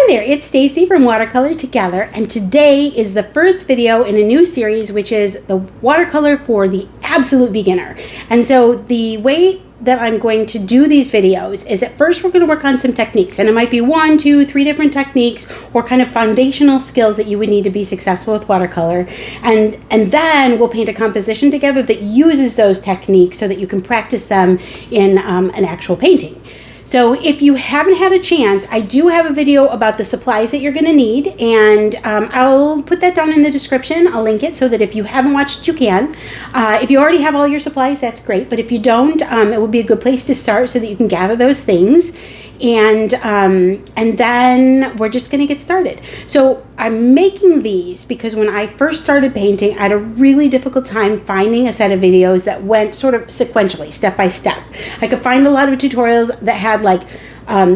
Hi there, it's Stacy from Watercolor Together, and today is the first video in a new series, which is the watercolor for the absolute beginner. And so the way that I'm going to do these videos is at first we're going to work on some techniques, and it might be 1, 2, 3 different techniques or kind of foundational skills that you would need to be successful with watercolor, and then we'll paint a composition together that uses those techniques so that you can practice them in an actual painting. So if you haven't had a chance, I do have a video about the supplies that you're going to need, and I'll put that down in the description. I'll link it so that if you haven't watched it, you can. If you already have all your supplies, that's great, but if you don't, it will be a good place to start so that you can gather those things. And then we're just going to get started. So I'm making these because when I first started painting, I had a really difficult time finding a set of videos that went sort of sequentially, step by step. I could find a lot of tutorials that had like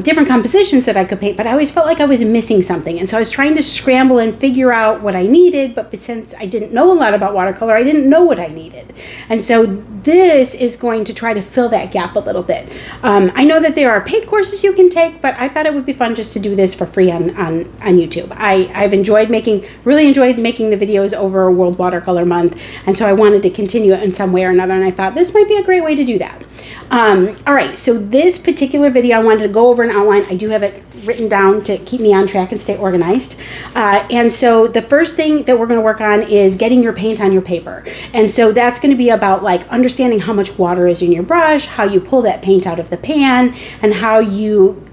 different compositions that I could paint, but I always felt like I was missing something. And so I was trying to scramble and figure out what I needed, but since I didn't know a lot about watercolor, I didn't know what I needed. And so this is going to try to fill that gap a little bit. I know that there are paid courses you can take, but I thought it would be fun just to do this for free on YouTube. I've really enjoyed making the videos over World Watercolor Month, and so I wanted to continue it in some way or another, and I thought this might be a great way to do that. All right, so this particular video, I wanted to go over an outline. I do have it written down to keep me on track and stay organized. And so the first thing that we're going to work on is getting your paint on your paper. And so that's going to be about like understanding how much water is in your brush, how you pull that paint out of the pan, and how you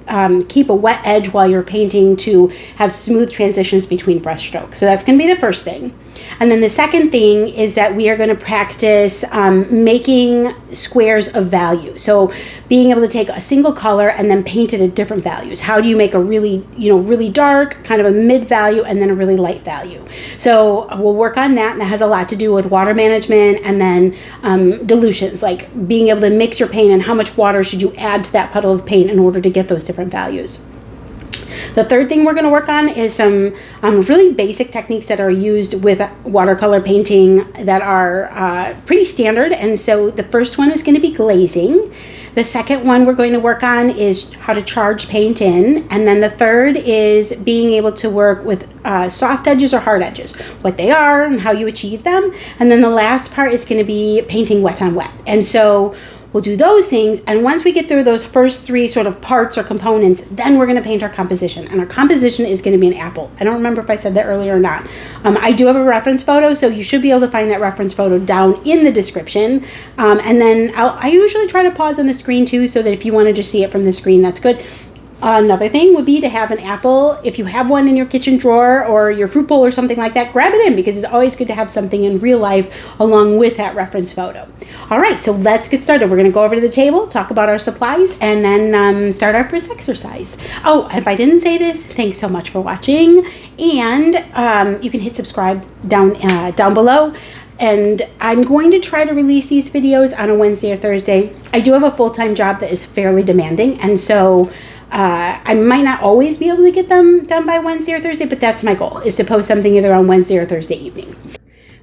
keep a wet edge while you're painting to have smooth transitions between brush strokes. So that's going to be the first thing. And then the second thing is that we are going to practice making squares of value. So being able to take a single color and then paint it at different values. How do you make a really dark, kind of a mid value, and then a really light value? So we'll work on that, and that has a lot to do with water management and then dilutions, like being able to mix your paint and how much water should you add to that puddle of paint in order to get those different values. The third thing we're going to work on is some really basic techniques that are used with watercolor painting that are pretty standard. And so the first one is going to be glazing. The second one we're going to work on is how to charge paint in. And then the third is being able to work with soft edges or hard edges, what they are and how you achieve them. And then the last part is going to be painting wet on wet. And so we'll do those things, and once we get through those first three sort of parts or components, then we're going to paint our composition. And our composition is going to be an apple. I don't remember if I said that earlier or not. I do have a reference photo, so you should be able to find that reference photo down in the description. And then I usually try to pause on the screen too, so that if you want to just see it from the screen, that's good. Another thing would be to have an apple. If you have one in your kitchen drawer or your fruit bowl or something like that, grab it in, because it's always good to have something in real life along with that reference photo. All right, so let's get started. We're going to go over to the table, talk about our supplies, and then start our first exercise. Oh, if I didn't say this, thanks so much for watching. And you can hit subscribe down below. And I'm going to try to release these videos on a Wednesday or Thursday. I do have a full-time job that is fairly demanding, and so I might not always be able to get them done by Wednesday or Thursday, but that's my goal, is to post something either on Wednesday or Thursday evening.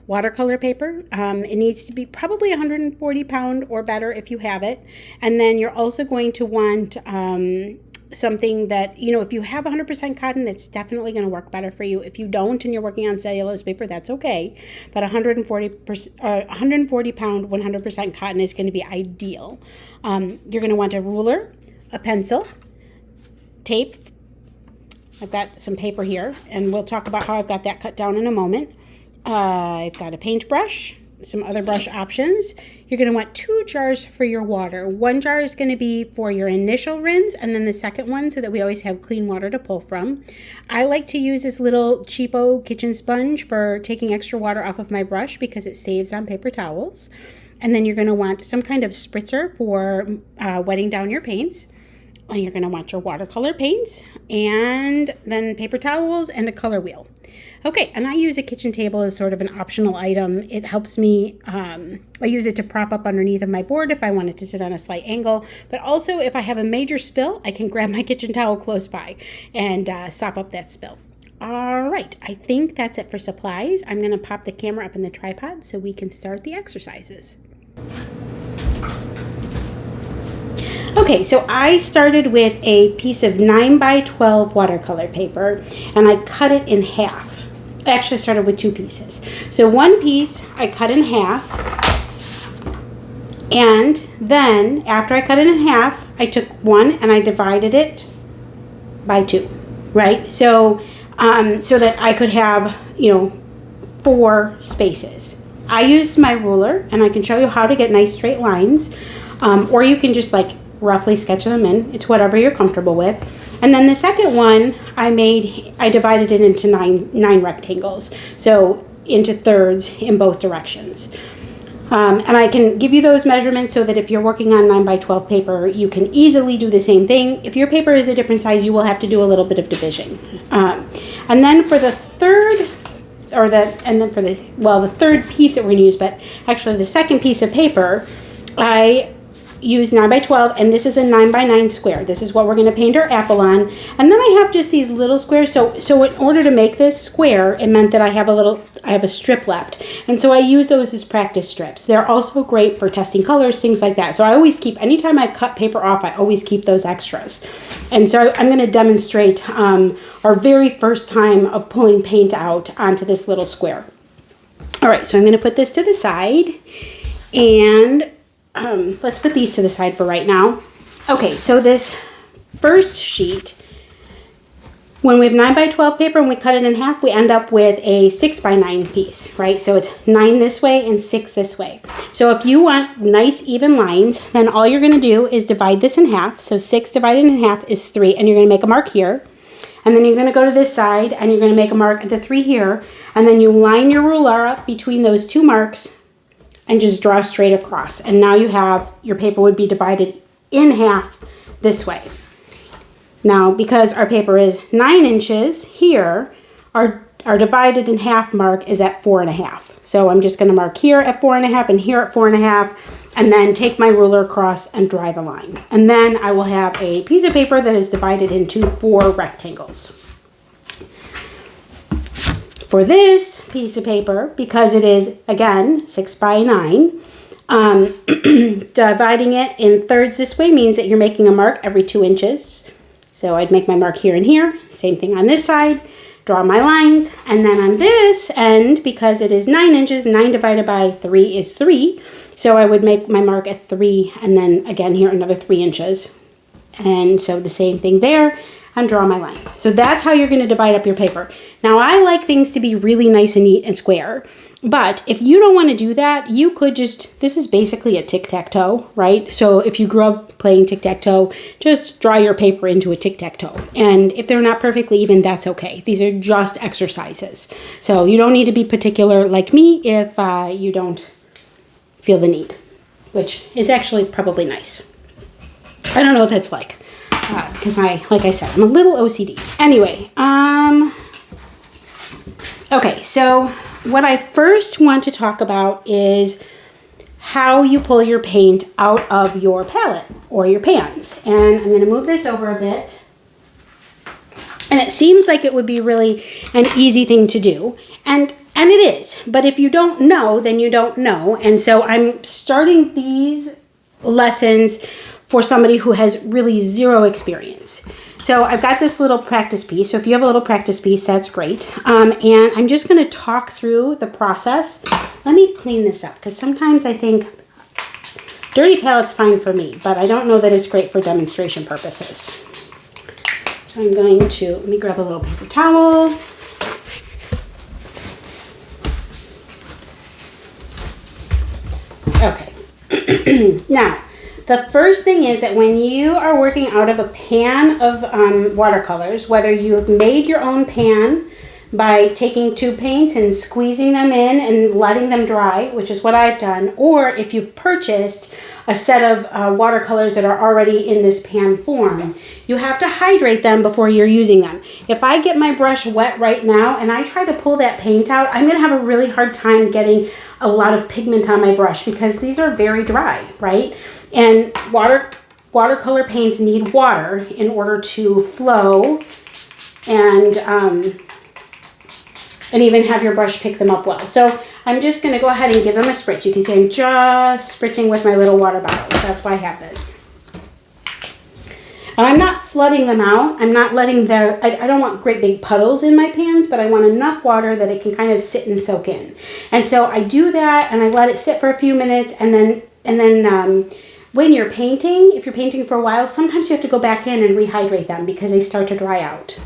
Watercolor paper, it needs to be probably 140 pound or better if you have it. And then you're also going to want something that, if you have 100% cotton, it's definitely going to work better for you. If you don't and you're working on cellulose paper, that's okay. But 140 pound 100% cotton is going to be ideal. You're going to want a ruler, a pencil, tape. I've got some paper here, and we'll talk about how I've got that cut down in a moment. I've got a paintbrush, some other brush options. You're going to want 2 jars for your water. One jar is going to be for your initial rinse, and then the second one so that we always have clean water to pull from. I like to use this little cheapo kitchen sponge for taking extra water off of my brush because it saves on paper towels. And then you're going to want some kind of spritzer for wetting down your paints. And you're going to want your watercolor paints, and then paper towels and a color wheel. Okay, and I use a kitchen table as sort of an optional item. It helps me, I use it to prop up underneath of my board if I wanted to sit on a slight angle, but also if I have a major spill, I can grab my kitchen towel close by and sop up that spill. All right, I think that's it for supplies. I'm going to pop the camera up in the tripod so we can start the exercises. Okay, so I started with a piece of 9 by 12 watercolor paper, and I cut it in half. I actually started with 2 pieces. So one piece I cut in half, and then after I cut it in half, I took one and I divided it by 2, right? So so that I could have, 4 spaces. I used my ruler, and I can show you how to get nice straight lines, or you can just like roughly sketch them in. It's whatever you're comfortable with. And then the second one I divided it into nine rectangles, so into thirds in both directions. And I can give you those measurements so that if you're working on 9 by 12 paper, you can easily do the same thing. If your paper is a different size, you will have to do a little bit of division. And then for the third, the third piece that we're going to use, but actually the second piece of paper, I use 9 by 12, and this is a 9 by 9 square. This is what we're going to paint our apple on. And then I have just these little squares. So in order to make this square, it meant that I have a strip left. And so I use those as practice strips. They're also great for testing colors, things like that. So I always keep, anytime I cut paper off, I always keep those extras. And so I'm going to demonstrate our very first time of pulling paint out onto this little square. All right, so I'm going to put this to the side, and let's put these to the side for right now. Okay, so this first sheet, when we have 9 by 12 paper and we cut it in half, we end up with a 6 by 9 piece, right? So it's 9 this way and 6 this way. So if you want nice even lines, then all you're going to do is divide this in half. So 6 divided in half is 3, and you're going to make a mark here. And then you're going to go to this side and you're going to make a mark at the 3 here. And then you line your ruler up between those 2 marks and just draw straight across. And now you have, your paper would be divided in half this way. Now, because our paper is 9 inches here, our divided in half mark is at 4.5. So I'm just going to mark here at 4.5 and here at 4.5, and then take my ruler across and draw the line. And then I will have a piece of paper that is divided into 4 rectangles. For this piece of paper, because it is, again, 6 by 9, dividing it in thirds this way means that you're making a mark every 2 inches. So I'd make my mark here and here. Same thing on this side. Draw my lines. And then on this end, because it is 9 inches, 9 divided by 3 is 3. So I would make my mark at 3, and then again here another 3 inches. And so the same thing there. And draw my lines. So that's how you're going to divide up your paper. Now, I like things to be really nice and neat and square, but if you don't want to do that, you could just, this is basically a tic-tac-toe, right? So if you grew up playing tic-tac-toe, just draw your paper into a tic-tac-toe. And if they're not perfectly even, that's okay. These are just exercises. So you don't need to be particular like me if you don't feel the need, which is actually probably nice. I don't know what that's like. Because like I said, I'm a little OCD. Anyway, okay, so what I first want to talk about is how you pull your paint out of your palette or your pans. And I'm going to move this over a bit. And it seems like it would be really an easy thing to do. And it is. But if you don't know, then you don't know. And so I'm starting these lessons for somebody who has really zero experience. So I've got this little practice piece. So if you have a little practice piece, that's great. And I'm just going to talk through the process. Let me clean this up, because sometimes I think dirty palette's fine for me, but I don't know that it's great for demonstration purposes. So I'm going to, let me grab a little paper towel. Okay. Now, the first thing is that when you are working out of a pan of watercolors, whether you have made your own pan by taking tube paints and squeezing them in and letting them dry, which is what I've done, or if you've purchased a set of watercolors that are already in this pan form, you have to hydrate them before you're using them. If I get my brush wet right now and I try to pull that paint out, I'm going to have a really hard time getting a lot of pigment on my brush because these are very dry, right? And watercolor paints need water in order to flow and even have your brush pick them up well. So I'm just going to go ahead and give them a spritz. You can see I'm just spritzing with my little water bottle. That's why I have this. And I'm not flooding them out. I'm not letting I don't want great big puddles in my pans, but I want enough water that it can kind of sit and soak in. And so I do that and I let it sit for a few minutes, and then when you're painting, if you're painting for a while, sometimes you have to go back in and rehydrate them because they start to dry out.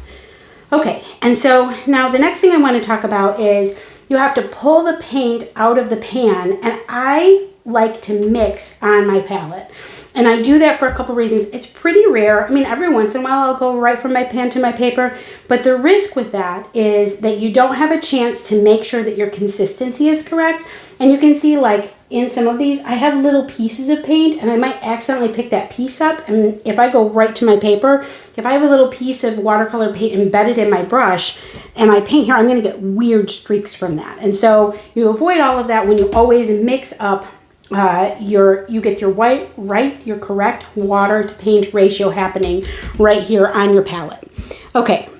Okay, and so now the next thing I want to talk about is you have to pull the paint out of the pan, and I like to mix on my palette. And I do that for a couple reasons. It's pretty rare. I mean, every once in a while I'll go right from my pan to my paper, but the risk with that is that you don't have a chance to make sure that your consistency is correct. And you can see, like in some of these, I have little pieces of paint and I might accidentally pick that piece up. And if I go right to my paper, if I have a little piece of watercolor paint embedded in my brush and I paint here, I'm going to get weird streaks from that. And so you avoid all of that when you always mix up you get your correct water to paint ratio happening right here on your palette. Okay,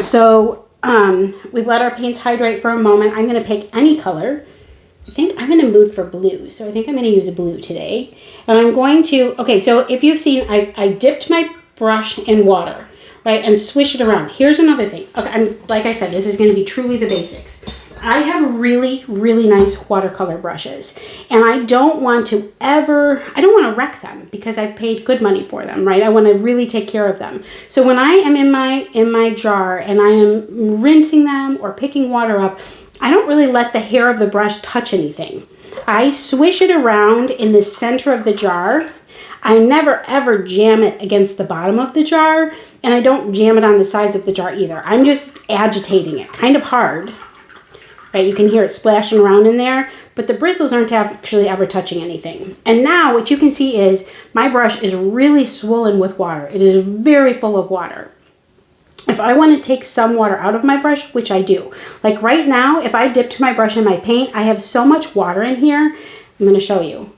so we've let our paints hydrate for a moment. I'm going to pick any color. I think I'm in a mood for blue, so I think I'm going to use a blue today. And I'm going to, okay, so if you've seen, I dipped my brush in water, right, and swish it around. Here's another thing. Okay, like I said, this is going to be truly the basics. I have really, really nice watercolor brushes, and I don't want to wreck them because I've paid good money for them, right? I want to really take care of them. So when I am in my jar and I am rinsing them or picking water up, I don't really let the hair of the brush touch anything. I swish it around in the center of the jar. I never ever jam it against the bottom of the jar, and I don't jam it on the sides of the jar either. I'm just agitating it kind of hard. Right, you can hear it splashing around in there, but the bristles aren't actually ever touching anything. And now what you can see is my brush is really swollen with water. It is very full of water. If I want to take some water out of my brush, which I do, like right now, if I dipped my brush in my paint, I have so much water in here. I'm going to show you.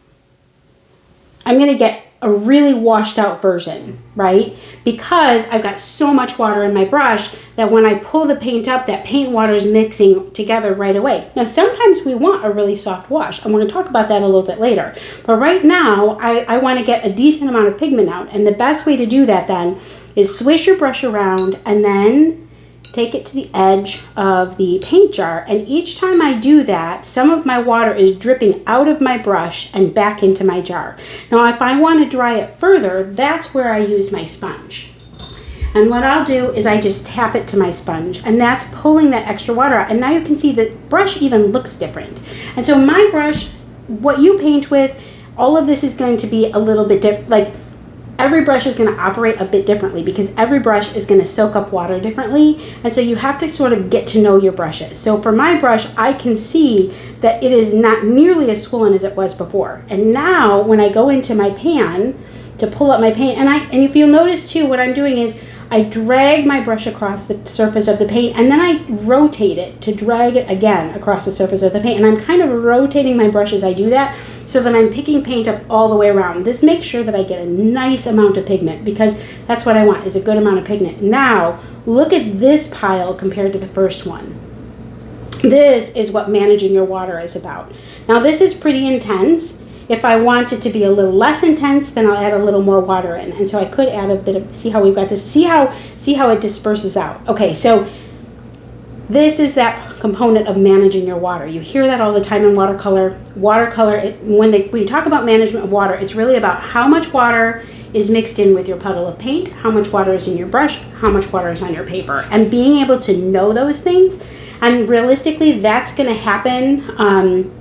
I'm going to get a really washed out version, right? Because I've got so much water in my brush that when I pull the paint up, that paint water is mixing together right away. Now, sometimes we want a really soft wash. I'm going to talk about that a little bit later. But right now, I want to get a decent amount of pigment out. And the best way to do that then is swish your brush around and then take it to the edge of the paint jar, and each time I do that, some of my water is dripping out of my brush and back into my jar. Now if I want to dry it further, that's where I use my sponge. And what I'll do is I just tap it to my sponge, and that's pulling that extra water out. And now you can see the brush even looks different. And so my brush, what you paint with, all of this is going to be a little bit different. Like, every brush is going to operate a bit differently because every brush is going to soak up water differently. And so you have to sort of get to know your brushes. So for my brush, I can see that it is not nearly as swollen as it was before. And now when I go into my pan to pull up my paint, and if you'll notice too, what I'm doing is I drag my brush across the surface of the paint, and then I rotate it to drag it again across the surface of the paint. And I'm kind of rotating my brush as I do that so that I'm picking paint up all the way around. This makes sure that I get a nice amount of pigment because that's what I want, is a good amount of pigment. Now, look at this pile compared to the first one. This is what managing your water is about. Now, this is pretty intense. If I want it to be a little less intense, then I'll add a little more water in. And so I could add a bit of, see how we've got this, see how it disperses out. Okay, so this is that component of managing your water. You hear that all the time in watercolor. Watercolor, when you talk about management of water, it's really about how much water is mixed in with your puddle of paint, how much water is in your brush, how much water is on your paper, and being able to know those things. And realistically, that's going to happen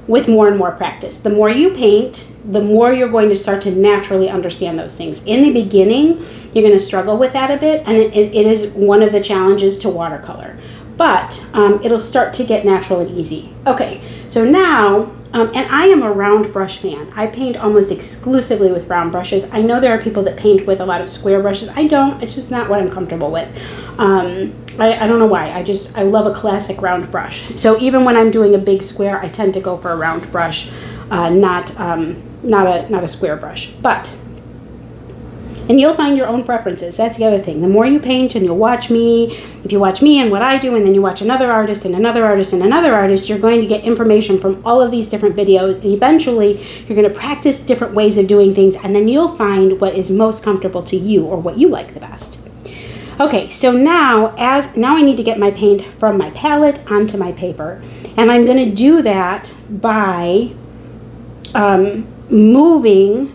with more and more practice. The more you paint, the more you're going to start to naturally understand those things. In the beginning, you're going to struggle with that a bit, and it is one of the challenges to watercolor. But it'll start to get natural and easy. Okay, so now, and I am a round brush fan. I paint almost exclusively with round brushes. I know there are people that paint with a lot of square brushes. I don't. It's just not what I'm comfortable with. I don't know why. I love a classic round brush. So even when I'm doing a big square, I tend to go for a round brush, not a square brush. But And you'll find your own preferences. That's the other thing. The more you paint and you'll watch me, if you watch me and what I do, and then you watch another artist and another artist and another artist, you're going to get information from all of these different videos. And eventually, you're going to practice different ways of doing things. And then you'll find what is most comfortable to you or what you like the best. Okay, so now I need to get my paint from my palette onto my paper. And I'm going to do that by moving.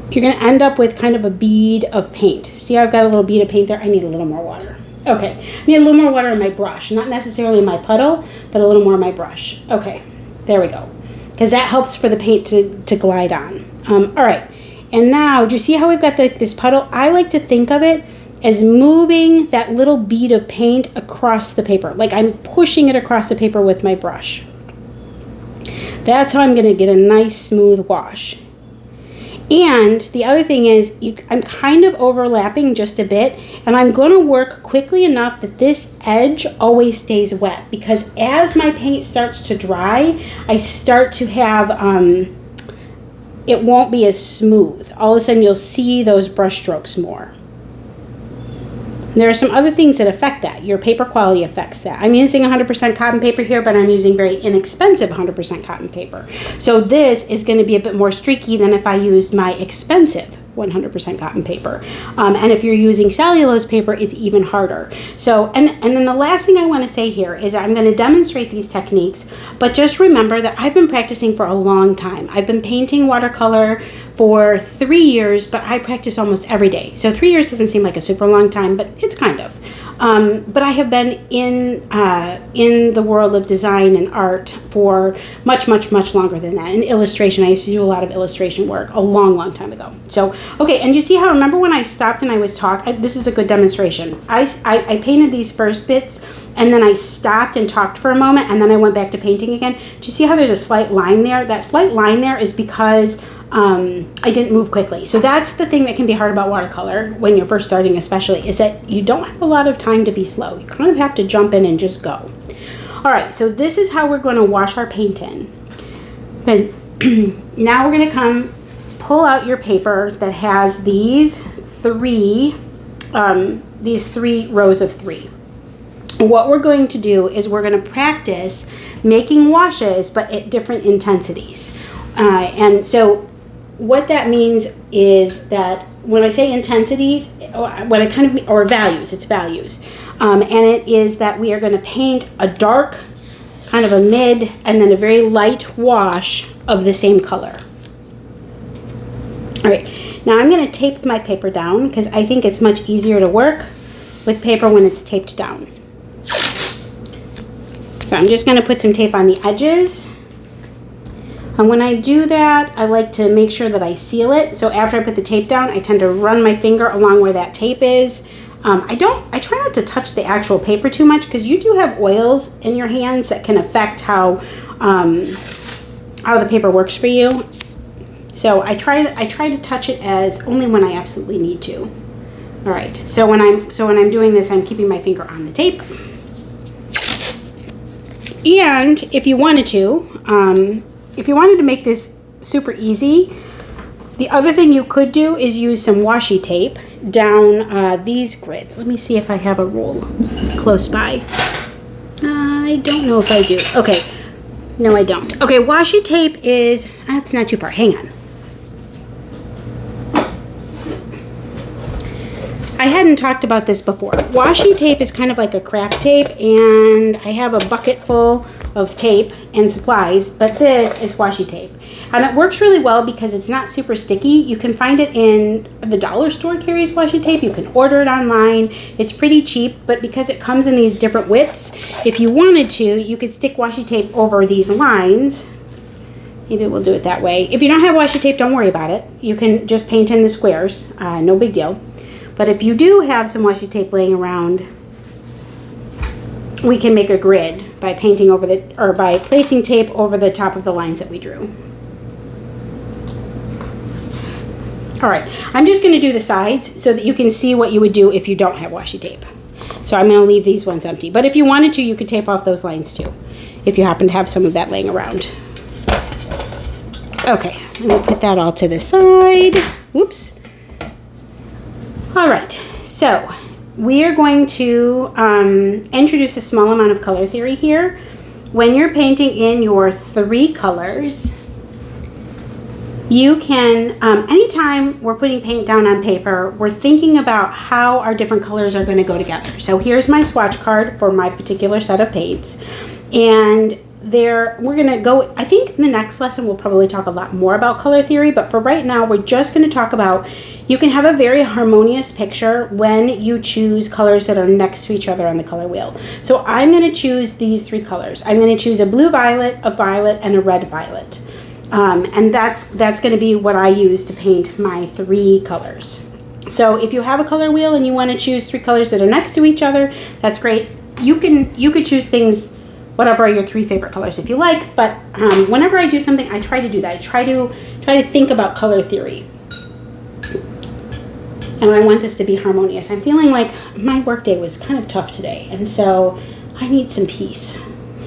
You're going to end up with kind of a bead of paint. See how I've got a little bead of paint there? I need a little more water. Okay, I need a little more water in my brush. Not necessarily my puddle, but a little more in my brush. Okay, there we go. Because that helps for the paint to glide on. All right, and now, do you see how we've got this puddle? I like to think of it as moving that little bead of paint across the paper. Like I'm pushing it across the paper with my brush. That's how I'm going to get a nice smooth wash. And the other thing is, I'm kind of overlapping just a bit, and I'm going to work quickly enough that this edge always stays wet, because as my paint starts to dry, I start to have, it won't be as smooth. All of a sudden you'll see those brush strokes more. There are some other things that affect that. Your paper quality affects that. I'm using 100% cotton paper here, but I'm using very inexpensive 100% cotton paper. So this is going to be a bit more streaky than if I used my expensive 100% cotton paper. And if you're using cellulose paper, it's even harder. So, and then the last thing I want to say here is I'm going to demonstrate these techniques, but just remember that I've been practicing for a long time. I've been painting watercolor for 3 years, but I practice almost every day. So 3 years doesn't seem like a super long time, but it's kind of. But I have been in the world of design and art for much longer than that. In illustration, I used to do a lot of illustration work a long time ago. So, okay, and you see how, remember when I stopped and I was talking, this is a good demonstration. I painted these first bits, and then I stopped and talked for a moment, and then I went back to painting again. Do you see how there's a slight line there? That slight line there is because I didn't move quickly. So that's the thing that can be hard about watercolor when you're first starting, especially, is that you don't have a lot of time to be slow. You kind of have to jump in and just go. All right, so this is how we're going to wash our paint in. Then now we're going to pull out your paper that has these three rows of 3. What we're going to do is we're going to practice making washes, but at different intensities. And so what that means is that when I say intensities, what I kind of mean, or values, it's values. And it is that we are going to paint a dark, kind of a mid, and then a very light wash of the same color. All right, now I'm going to tape my paper down because I think it's much easier to work with paper when it's taped down. So I'm just going to put some tape on the edges. And when I do that, I like to make sure that I seal it. So after I put the tape down, I tend to run my finger along where that tape is. I try not to touch the actual paper too much, because you do have oils in your hands that can affect how the paper works for you. So I try to touch it as only when I absolutely need to. All right. So when I'm doing this, I'm keeping my finger on the tape. And if you wanted to make this super easy, the other thing you could do is use some washi tape down these grids. Let me see if I have a roll close by. I don't know if I do. Okay, no I don't. Okay, washi tape is, it's not too far, hang on. I hadn't talked about this before. Washi tape is kind of like a craft tape, and I have a bucket full of tape and supplies, but this is washi tape. And it works really well because it's not super sticky. You can find it in the dollar store carries washi tape. You can order it online. It's pretty cheap, but because it comes in these different widths, if you wanted to, you could stick washi tape over these lines. Maybe we'll do it that way. If you don't have washi tape, don't worry about it. You can just paint in the squares, no big deal. But if you do have some washi tape laying around, we can make a grid by painting over by placing tape over the top of the lines that we drew. All right, I'm just going to do the sides so that you can see what you would do if you don't have washi tape. So I'm going to leave these ones empty. But if you wanted to, you could tape off those lines too, if you happen to have some of that laying around. Okay, let me put that all to the side. Whoops. All right, so we are going to introduce a small amount of color theory here. When you're painting in your 3 colors, you can, anytime we're putting paint down on paper, we're thinking about how our different colors are going to go together. So here's my swatch card for my particular set of paints. And we're going to go, I think in the next lesson we'll probably talk a lot more about color theory, but for right now we're just going to talk about, you can have a very harmonious picture when you choose colors that are next to each other on the color wheel. So I'm going to choose these 3 colors. I'm going to choose a blue violet, a violet, and a red violet. And that's going to be what I use to paint my 3 colors. So if you have a color wheel and you want to choose 3 colors that are next to each other, that's great. You could choose things, whatever are your 3 favorite colors if you like, but whenever I do something, I try to do that. I try to think about color theory. And I want this to be harmonious. I'm feeling like my workday was kind of tough today, and so I need some peace.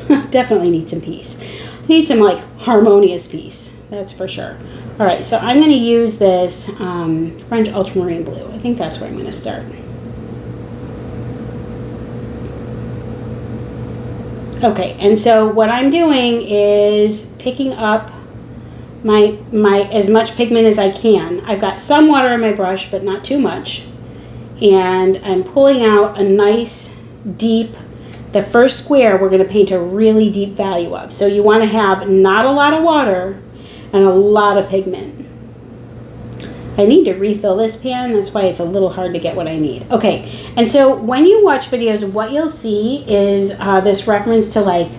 Definitely need some peace. I need some like harmonious peace, that's for sure. All right, so I'm going to use this French ultramarine blue. I think that's where I'm going to start. Okay, and so what I'm doing is picking up my as much pigment as I can. I've got some water in my brush, but not too much. And I'm pulling out a nice deep, the first square we're going to paint a really deep value of. So you want to have not a lot of water and a lot of pigment. I need to refill this pan, that's why it's a little hard to get what I need. Okay, and so when you watch videos, what you'll see is this reference to like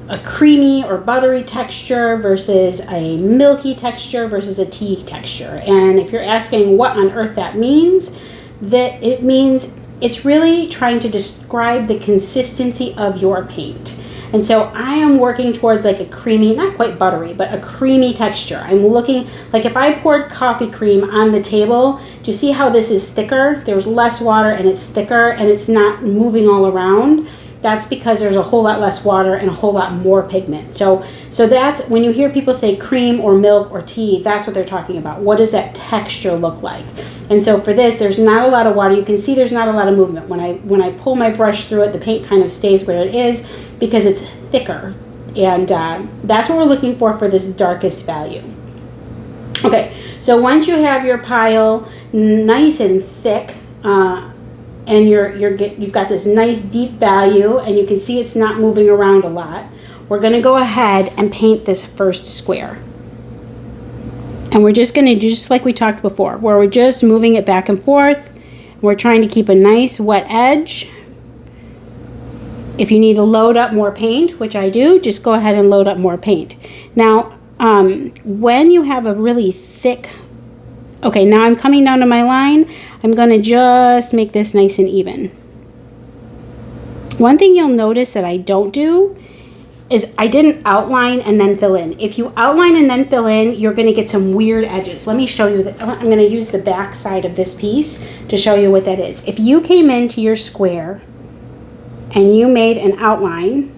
a creamy or buttery texture versus a milky texture versus a tea texture. And if you're asking what on earth that means, that it means it's really trying to describe the consistency of your paint. And so I am working towards like a creamy, not quite buttery, but a creamy texture. I'm looking, like if I poured coffee cream on the table, do you see how this is thicker? There's less water and it's thicker and it's not moving all around. That's because there's a whole lot less water and a whole lot more pigment. So that's when you hear people say cream or milk or tea, that's what they're talking about. What does that texture look like? And so for this, there's not a lot of water. You can see there's not a lot of movement. When I pull my brush through it, the paint kind of stays where it is because it's thicker. And that's what we're looking for this darkest value. Okay, so once you have your pile nice and thick, and you've got this nice deep value, and you can see it's not moving around a lot, we're going to go ahead and paint this first square. And we're just going to do just like we talked before, where we're just moving it back and forth. We're trying to keep a nice wet edge. If you need to load up more paint, which I do, just go ahead and load up more paint. Now, when you have a really thick, okay, now I'm coming down to my line. I'm going to just make this nice and even. One thing you'll notice that I don't do is I didn't outline and then fill in. If you outline and then fill in, you're going to get some weird edges. Let me show you. I'm going to use the back side of this piece to show you what that is. If you came into your square and you made an outline,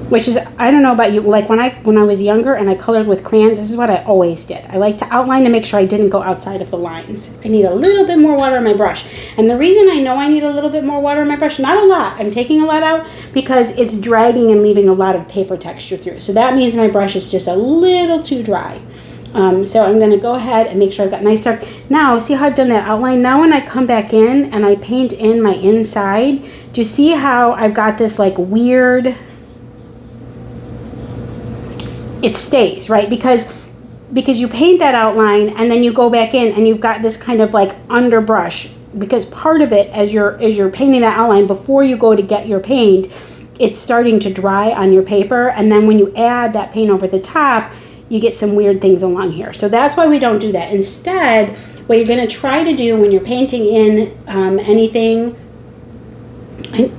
which is, I don't know about you, like when I was younger and I colored with crayons, this is what I always did. I like to outline to make sure I didn't go outside of the lines. I need a little bit more water in my brush. And the reason I know I need a little bit more water in my brush, not a lot, I'm taking a lot out because it's dragging and leaving a lot of paper texture through. So that means my brush is just a little too dry. So I'm going to go ahead and make sure I've got nice dark. Now, see how I've done that outline? Now when I come back in and I paint in my inside, do you see how I've got this like weird, it stays, right? Because you paint that outline and then you go back in and you've got this kind of like underbrush, because part of it as you're painting that outline before you go to get your paint, it's starting to dry on your paper, and then when you add that paint over the top, you get some weird things along here. So that's why we don't do that. Instead, what you're going to try to do when you're painting in anything,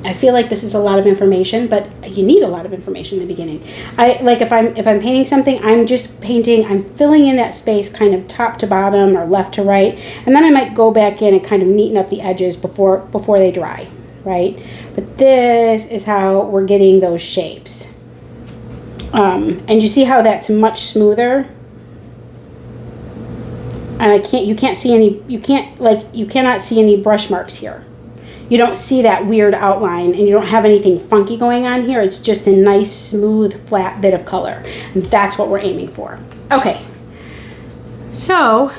I feel like this is a lot of information, but you need a lot of information in the beginning. If I'm painting something, I'm just painting, I'm filling in that space kind of top to bottom or left to right, and then I might go back in and kind of neaten up the edges before they dry, right? But this is how we're getting those shapes. And you see how that's much smoother? And you cannot see any brush marks here. You don't see that weird outline, and you don't have anything funky going on here. It's just a nice, smooth, flat bit of color. And that's what we're aiming for. Okay. So,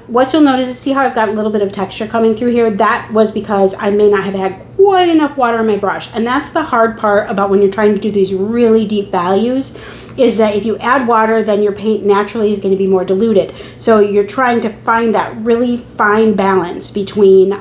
what you'll notice is, see how I've got a little bit of texture coming through here? That was because I may not have had quite enough water in my brush. And that's the hard part about when you're trying to do these really deep values, is that if you add water, then your paint naturally is going to be more diluted. So you're trying to find that really fine balance between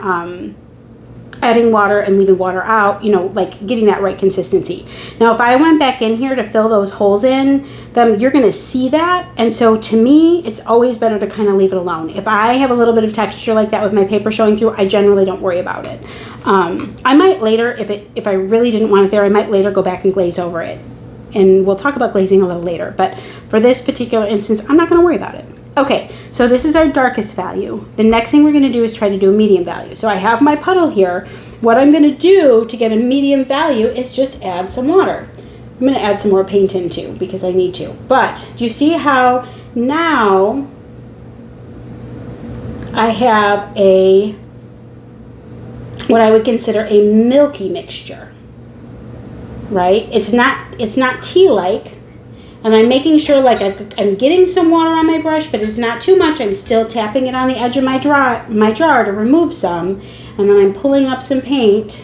adding water and leaving water out, you know, like getting that right consistency. Now, if I went back in here to fill those holes in, then you're going to see that. And so to me, it's always better to kind of leave it alone. If I have a little bit of texture like that with my paper showing through, I generally don't worry about it. I might later, if I really didn't want it there, I might later go back and glaze over it. And we'll talk about glazing a little later. But for this particular instance, I'm not going to worry about it. Okay, so this is our darkest value. The next thing we're going to do is try to do a medium value. So I have my puddle here. What I'm going to do to get a medium value is just add some water. I'm going to add some more paint in too because I need to. But do you see how now I have what I would consider a milky mixture, right? It's not tea-like. And I'm making sure like I'm getting some water on my brush, but it's not too much. I'm still tapping it on the edge of my jar to remove some. And then I'm pulling up some paint.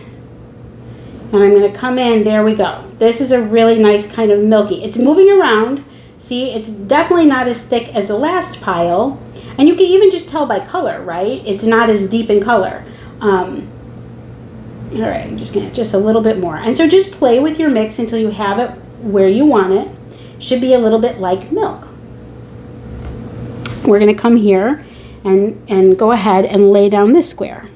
And I'm going to come in. There we go. This is a really nice kind of milky. It's moving around. See, it's definitely not as thick as the last pile. And you can even just tell by color, right? It's not as deep in color. All right, I'm just going to just a little bit more. And so just play with your mix until you have it where you want it. Should be a little bit like milk. We're going to come here and go ahead and lay down this square.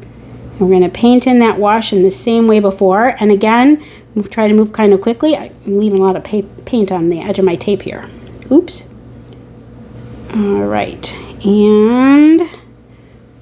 And we're going to paint in that wash in the same way before. And again, try to move kind of quickly. I'm leaving a lot of paint on the edge of my tape here. Oops. All right. And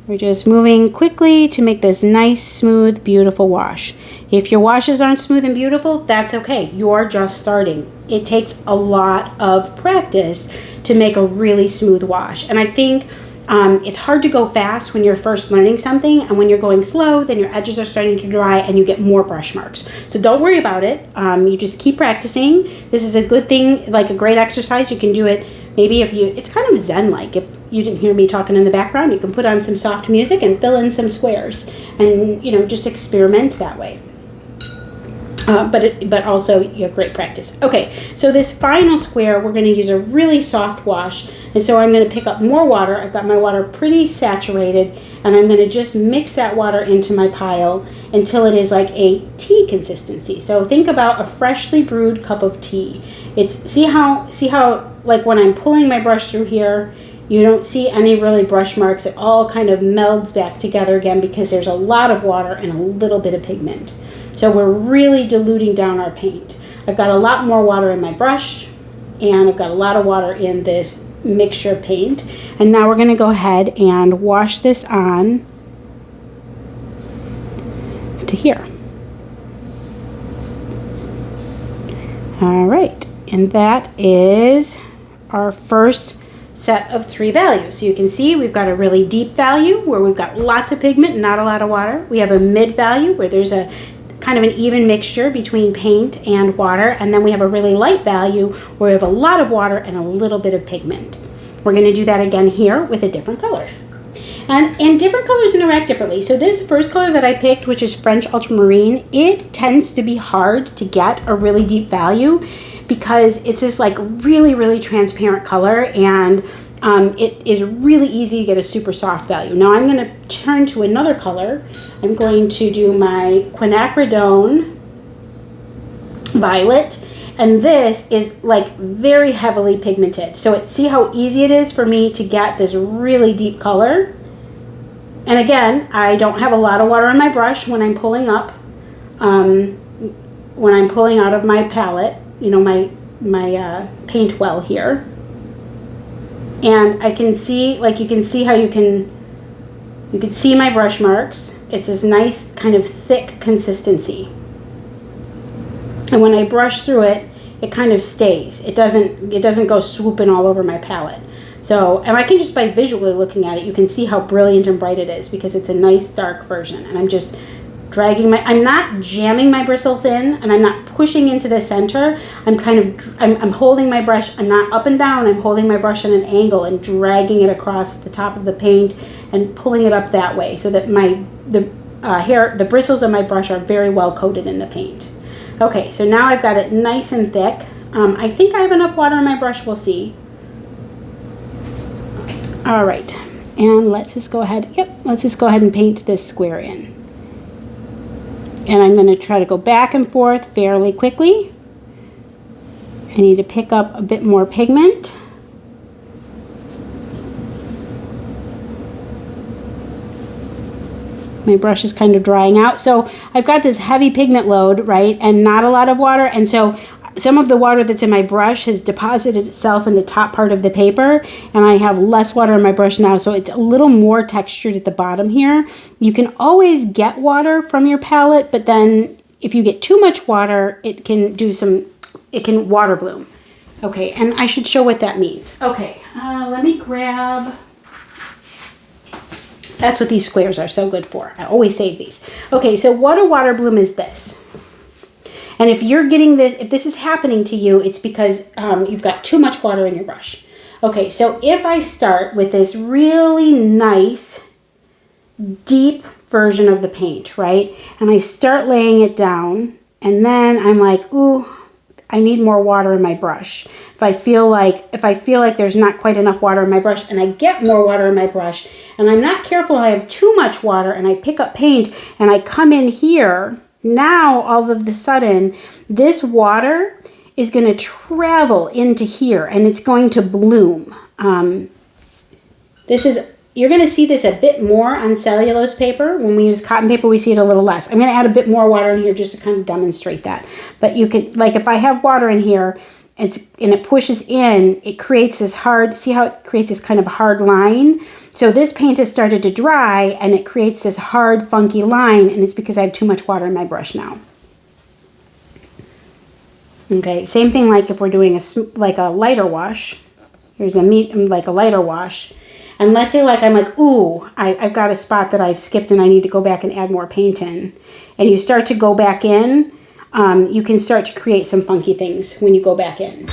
we're just moving quickly to make this nice, smooth, beautiful wash. If your washes aren't smooth and beautiful, that's okay. You're just starting. It takes a lot of practice to make a really smooth wash. And I think it's hard to go fast when you're first learning something, and when you're going slow, then your edges are starting to dry and you get more brush marks. So don't worry about it. You just keep practicing. This is a good thing, like a great exercise. You can do it maybe it's kind of zen-like. If you didn't hear me talking in the background, you can put on some soft music and fill in some squares and, you know, just experiment that way. But also you have great practice. Okay, so this final square, we're going to use a really soft wash. And so I'm going to pick up more water. I've got my water pretty saturated, and I'm going to just mix that water into my pile until it is like a tea consistency. So think about a freshly brewed cup of tea. See how like when I'm pulling my brush through here, you don't see any really brush marks. It all kind of melds back together again because there's a lot of water and a little bit of pigment. So we're really diluting down our paint. I've got a lot more water in my brush, and I've got a lot of water in this mixture paint. And now we're going to go ahead and wash this on to here. All right, and that is our first set of 3 values. So you can see we've got a really deep value where we've got lots of pigment, not a lot of water. We have a mid value where there's a kind of an even mixture between paint and water, and then we have a really light value where we have a lot of water and a little bit of pigment. We're going to do that again here with a different color. And different colors interact differently. So this first color that I picked, which is French Ultramarine, it tends to be hard to get a really deep value because it's this like really, really transparent color, and it is really easy to get a super soft value. Now I'm going to turn to another color. I'm going to do my quinacridone violet, and this is like very heavily pigmented. So see how easy it is for me to get this really deep color. And again, I don't have a lot of water on my brush when I'm pulling up, when I'm pulling out of my palette, you know, my paint well here. And I can see, like you can see how you can see my brush marks. It's this nice kind of thick consistency. And when I brush through it, it kind of stays. It doesn't go swooping all over my palette. So, and I can just by visually looking at it, you can see how brilliant and bright it is because it's a nice dark version. And I'm just dragging I'm not jamming my bristles in, and I'm not pushing into the center. I'm I'm holding my brush. I'm not up and down. I'm holding my brush at an angle and dragging it across the top of the paint and pulling it up that way so that the bristles of my brush are very well coated in the paint. Okay, so now I've got it nice and thick. I think I have enough water in my brush. We'll see. All right, and let's just go ahead. Let's just go ahead and paint this square in. And I'm going to try to go back and forth fairly quickly. I need to pick up a bit more pigment. My brush is kind of drying out. So I've got this heavy pigment load, right, and not a lot of water. And so some of the water that's in my brush has deposited itself in the top part of the paper, and I have less water in my brush now, so it's a little more textured at the bottom here. You can always get water from your palette, but then if you get too much water, it can water bloom. Okay, and I should show what that means. Okay, let me grab, that's what these squares are so good for. I always save these. Okay, so what a water bloom is this. And if you're getting this, if this is happening to you, it's because you've got too much water in your brush. Okay, so if I start with this really nice, deep version of the paint, right? And I start laying it down, and then I'm like, ooh, I need more water in my brush. If I feel like there's not quite enough water in my brush, and I get more water in my brush, and I'm not careful, I have too much water, and I pick up paint, and I come in here, now, all of a sudden, this water is going to travel into here, and it's going to bloom. You're going to see this a bit more on cellulose paper. When we use cotton paper, we see it a little less. I'm going to add a bit more water in here just to kind of demonstrate that. But you can, like if I have water in here, and it pushes in, it creates this hard, see how it creates this kind of hard line? So this paint has started to dry, and it creates this hard, funky line, and it's because I have too much water in my brush now. Okay, same thing like if we're doing like a lighter wash. Here's like a lighter wash. And let's say like I'm like, ooh, I've got a spot that I've skipped and I need to go back and add more paint in. And you start to go back in, you can start to create some funky things when you go back in.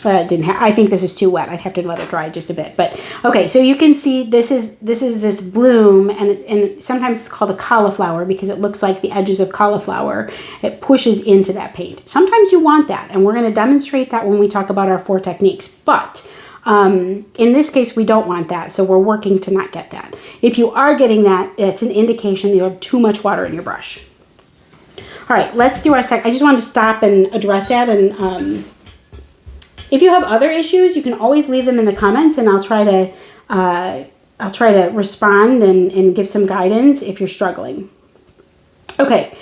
I think this is too wet. I'd have to let it dry just a bit. But okay, so you can see this is this bloom, and sometimes it's called a cauliflower because it looks like the edges of cauliflower. It pushes into that paint. Sometimes you want that, and we're going to demonstrate that when we talk about our 4 techniques. But in this case, we don't want that, so we're working to not get that. If you are getting that, it's an indication that you have too much water in your brush. All right, let's do our second. I just wanted to stop and address that, and if you have other issues, you can always leave them in the comments, and I'll try to respond and give some guidance if you're struggling. Okay,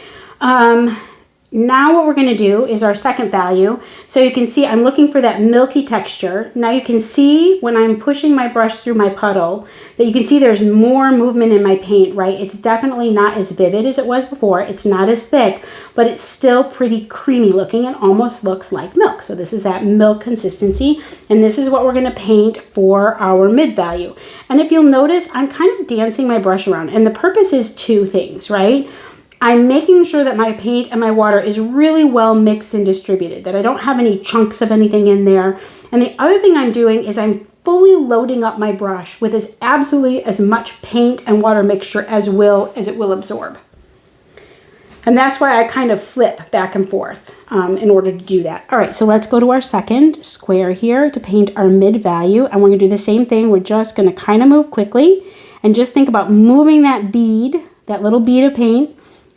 now what we're going to do is our second value. So you can see I'm looking for that milky texture. Now you can see when I'm pushing my brush through my puddle that you can see there's more movement in my paint, right? It's definitely not as vivid as it was before. It's not as thick, but it's still pretty creamy looking. It almost looks like milk. So this is that milk consistency, and this is what we're going to paint for our mid value. And if you'll notice, I'm kind of dancing my brush around, and the purpose is 2 things, right? I'm making sure that my paint and my water is really well mixed and distributed, that I don't have any chunks of anything in there. And the other thing I'm doing is I'm fully loading up my brush with absolutely as much paint and water mixture as it will absorb. And that's why I kind of flip back and forth in order to do that. All right, so let's go to our second square here to paint our mid value. And we're going to do the same thing. We're just going to kind of move quickly and just think about moving that bead, that little bead of paint,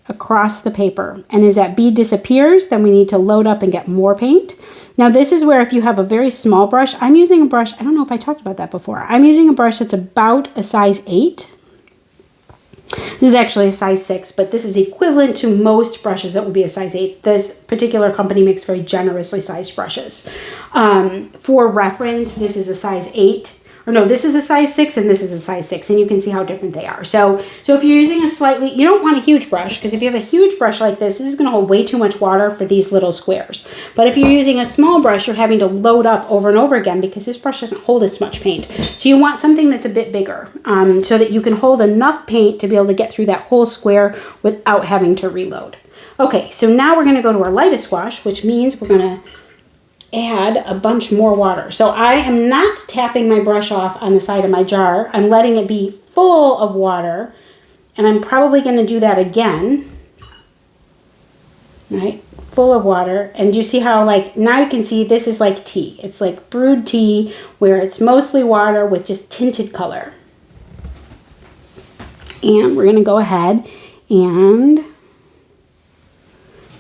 across the paper. And as that bead disappears, then we need to load up and get more paint. Now this is where if you have a very small brush, I'm using a brush, I don't know if I talked about that before. I'm using a brush that's about a size 8. This is actually a size 6, but this is equivalent to most brushes that would be a size 8. This particular company makes very generously sized brushes. For reference, this is a size 8. or no, this is a size 6 and this is a size 6, and you can see how different they are. So if you're using a slightly, you don't want a huge brush, because if you have a huge brush like this is going to hold way too much water for these little squares. But if you're using a small brush, you're having to load up over and over again because this brush doesn't hold as much paint. So you want something that's a bit bigger, so that you can hold enough paint to be able to get through that whole square without having to reload. Okay, so now we're going to go to our lightest wash, which means we're going to add a bunch more water. So I am not tapping my brush off on the side of my jar. I'm letting it be full of water, and I'm probably going to do that again. Right? Full of water. And you see how, like, now you can see this is like tea. It's like brewed tea where it's mostly water with just tinted color. And we're going to go ahead and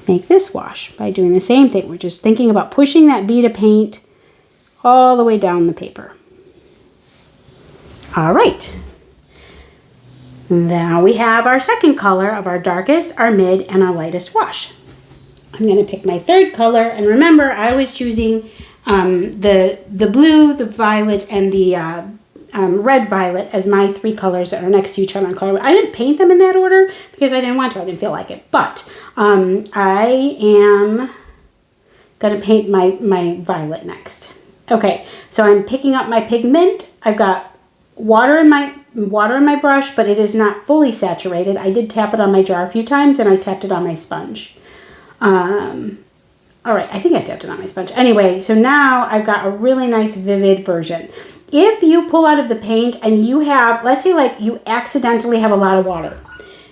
make this wash by doing the same thing. We're just thinking about pushing that bead of paint all the way down the paper. All right. Now we have our second color of our darkest, our mid, and our lightest wash. I'm going to pick my third color, and remember I was choosing the blue, the violet, and the red violet as my 3 colors that are next to each other in color. I didn't paint them in that order because I didn't want to. I didn't feel like it. But I am going to paint my violet next. Okay, so I'm picking up my pigment. I've got water in my brush, but it is not fully saturated. I did tap it on my jar a few times, and I tapped it on my sponge. All right, I think I tapped it on my sponge. Anyway, so now I've got a really nice vivid version. If you pull out of the paint and you have, let's say like you accidentally have a lot of water.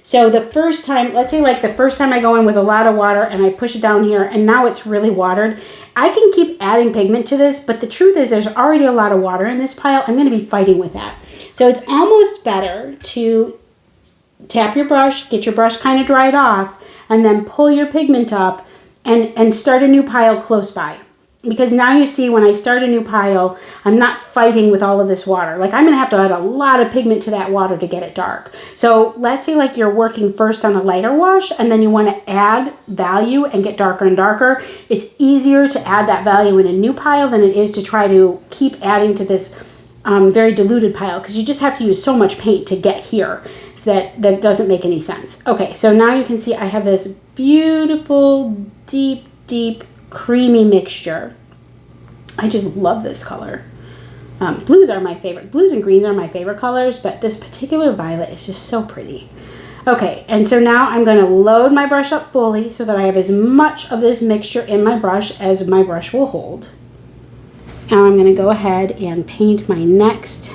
So the first time, let's say like the first time I go in with a lot of water and I push it down here and now it's really watered, I can keep adding pigment to this, but the truth is there's already a lot of water in this pile. I'm going to be fighting with that. So it's almost better to tap your brush, get your brush kind of dried off, and then pull your pigment up and start a new pile close by. Because now you see when I start a new pile, I'm not fighting with all of this water. Like I'm going to have to add a lot of pigment to that water to get it dark. So let's say like you're working first on a lighter wash and then you want to add value and get darker and darker. It's easier to add that value in a new pile than it is to try to keep adding to this very diluted pile, because you just have to use so much paint to get here. So that doesn't make any sense. Okay, so now you can see I have this beautiful, deep, creamy mixture. I just love this color. Blues are my favorite. Blues and greens are my favorite colors, but this particular violet is just so pretty. Okay, and so now I'm going to load my brush up fully so that I have as much of this mixture in my brush as my brush will hold. Now I'm going to go ahead and paint my next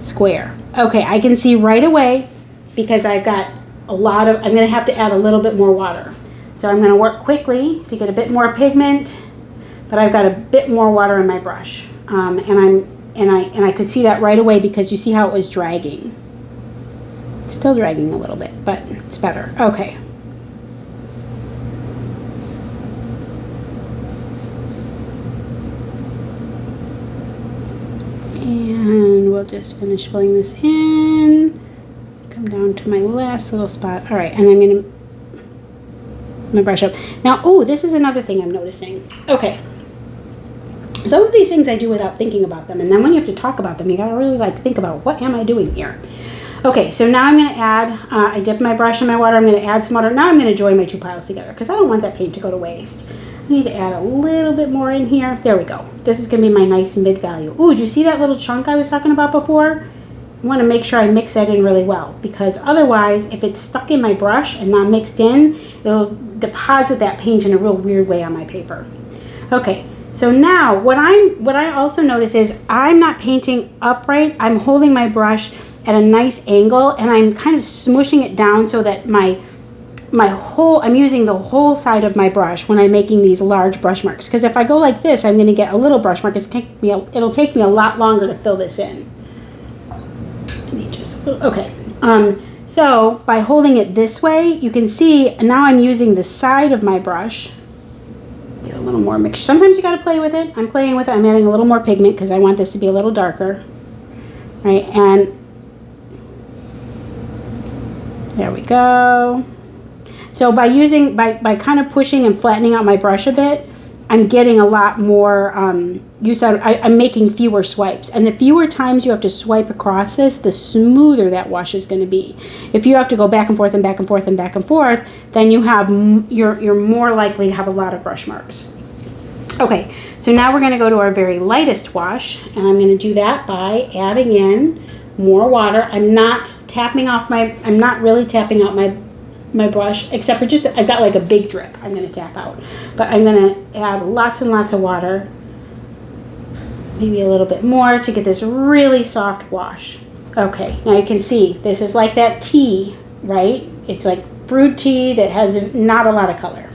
square. Okay, I can see right away because I've got I'm going to have to add a little bit more water. So I'm going to work quickly to get a bit more pigment, but I've got a bit more water in my brush. And I could see that right away because you see how it was dragging. It's still dragging a little bit, but it's better. Okay. And we'll just finish filling this in. Come down to my last little spot. All right, and I'm going to my brush up. Now, oh, this is another thing I'm noticing. Okay. Some of these things I do without thinking about them, and then when you have to talk about them, you gotta really like think about what am I doing here. Okay, so now I'm gonna add, I dip my brush in my water, I'm gonna add some water. Now I'm gonna join my 2 piles together because I don't want that paint to go to waste. I need to add a little bit more in here. There we go. This is gonna be my nice mid value. Ooh, do you see that little chunk I was talking about before? I want to make sure I mix that in really well, because otherwise if it's stuck in my brush and not mixed in, it'll deposit that paint in a real weird way on my paper. Okay, so now what I also notice is I'm not painting upright. I'm holding my brush at a nice angle and I'm kind of smushing it down so that I'm using the whole side of my brush when I'm making these large brush marks. Because if I go like this, I'm going to get a little brush mark. It'll take me a lot longer to fill this in. Okay, so by holding it this way, you can see now I'm using the side of my brush. Get a little more mixture. Sometimes you got to play with it. I'm playing with it. I'm adding a little more pigment because I want this to be a little darker. Right, and there we go. So by kind of pushing and flattening out my brush a bit, I'm getting a lot more use out. I'm making fewer swipes, and the fewer times you have to swipe across this, the smoother that wash is going to be. If you have to go back and forth and back and forth and back and forth, then you're more likely to have a lot of brush marks. Okay, so now we're going to go to our very lightest wash, and I'm going to do that by adding in more water. I'm not really tapping out my brush, except for just, I've got like a big drip I'm going to tap out. But I'm going to add lots and lots of water, maybe a little bit more, to get this really soft wash. Okay, now you can see this is like that tea, right? It's like brewed tea that has not a lot of color.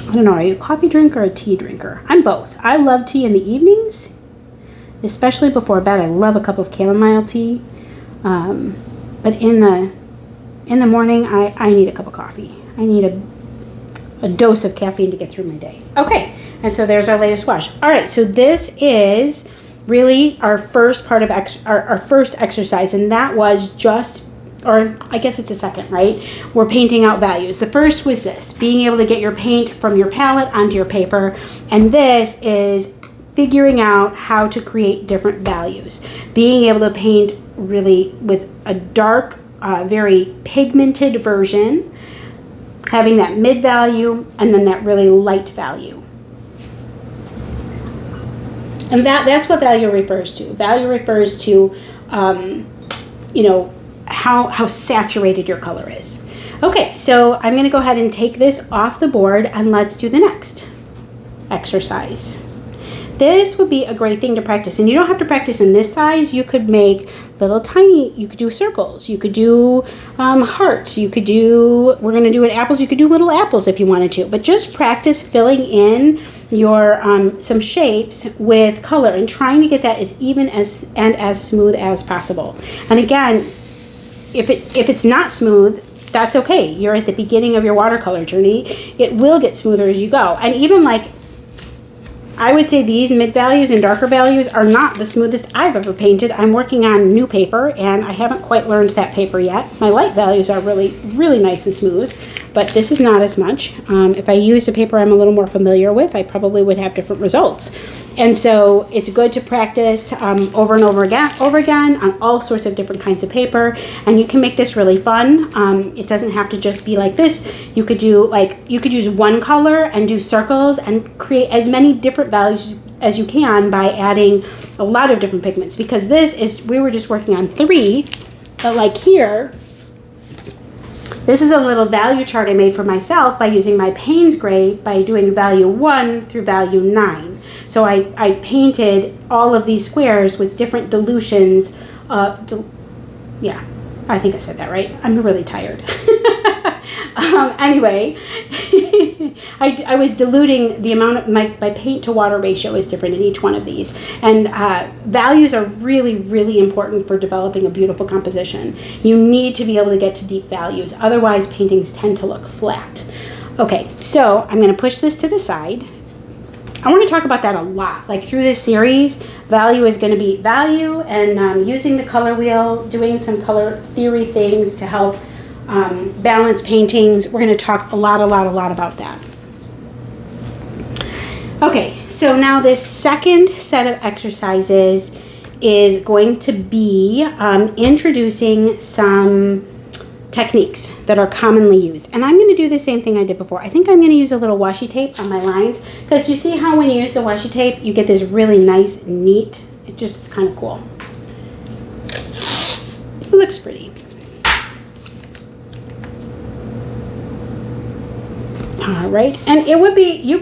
I don't know, are you a coffee drinker or a tea drinker? I'm both. I love tea in the evenings, especially before bed. I love a cup of chamomile tea. But in the morning, I need a cup of coffee. I need a dose of caffeine to get through my day. Okay, and so there's our latest wash. All right, so this is really our first part of our first exercise, and that was just, or I guess it's a second, right? We're painting out values. The first was this, being able to get your paint from your palette onto your paper, and this is figuring out how to create different values. Being able to paint really with a dark, very pigmented version, having that mid value, and then that really light value. And that's what value refers to. Value refers to, you know, how saturated your color is. Okay, so I'm going to go ahead and take this off the board, and let's do the next exercise. This would be a great thing to practice, and you don't have to practice in this size. You could make little tiny, you could do circles, you could do hearts, you could do, we're going to do it apples, you could do little apples if you wanted to, but just practice filling in your some shapes with color and trying to get that as even and as smooth as possible. And again, if it's not smooth, that's okay. You're at the beginning of your watercolor journey. It will get smoother as you go. And even like, I would say these mid values and darker values are not the smoothest I've ever painted. I'm working on new paper, and I haven't quite learned that paper yet. My light values are really, really nice and smooth, but this is not as much. If I used a paper I'm a little more familiar with, I probably would have different results. And so it's good to practice over and over again on all sorts of different kinds of paper, and you can make this really fun. It doesn't have to just be like this. You could use one color and do circles and create as many different values as you can by adding a lot of different pigments, because we were just working on 3, but like here, this is a little value chart I made for myself by using my Payne's gray by doing value 1 through value 9. So I painted all of these squares with different dilutions. Yeah, I think I said that right. I'm really tired. Anyway, I was diluting the amount of my paint to water ratio is different in each one of these. And values are really, really important for developing a beautiful composition. You need to be able to get to deep values. Otherwise, paintings tend to look flat. Okay, so I'm going to push this to the side. I want to talk about that a lot. Like through this series, value is going to be value, and using the color wheel, doing some color theory things to help balance paintings. We're going to talk a lot about that. Okay, so now this second set of exercises is going to be introducing some techniques that are commonly used. And I'm going to do the same thing I did before. I think I'm going to use a little washi tape on my lines, because you see how when you use the washi tape, you get this really nice, neat, it just is kind of cool. It looks pretty. All right, and it would be, you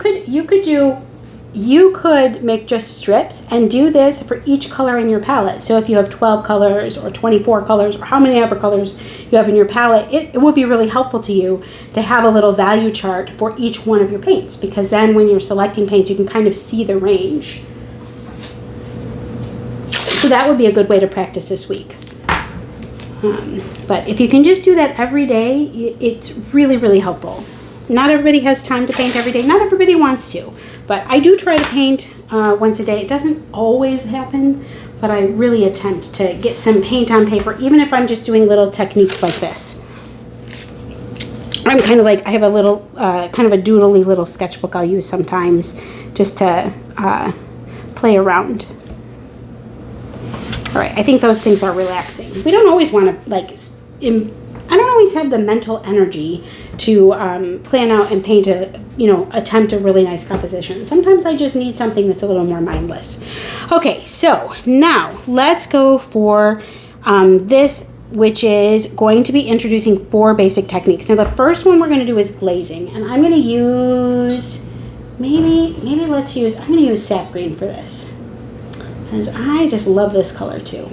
could make just strips and do this for each color in your palette. So if you have 12 colors or 24 colors or how many ever colors you have in your palette, it would be really helpful to you to have a little value chart for each one of your paints, because then when you're selecting paints, you can kind of see the range. So that would be a good way to practice this week. But if you can just do that every day, it's really, really helpful. Not everybody has time to paint every day. Not everybody wants to. But I do try to paint once a day. It doesn't always happen, but I really attempt to get some paint on paper, even if I'm just doing little techniques like this. I'm kind of like, I have a little, kind of a doodly little sketchbook I'll use sometimes just to play around. All right, I think those things are relaxing. We don't always want to, like, I don't always have the mental energy to plan out and paint attempt a really nice composition. Sometimes I just need something that's a little more mindless. Okay, so now let's go for this, which is going to be introducing 4 basic techniques. Now the first one we're going to do is glazing, and I'm going to use, I'm going to use sap green for this, because I just love this color too.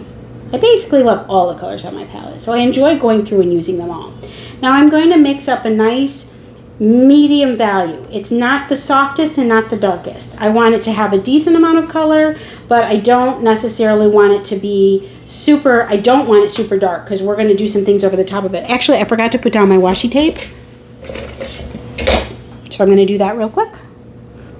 I basically love all the colors on my palette, so I enjoy going through and using them all. Now I'm going to mix up a nice medium value. It's not the softest and not the darkest. I want it to have a decent amount of color, but I don't necessarily want it to be I don't want it super dark, because we're going to do some things over the top of it. Actually, I forgot to put down my washi tape, so I'm going to do that real quick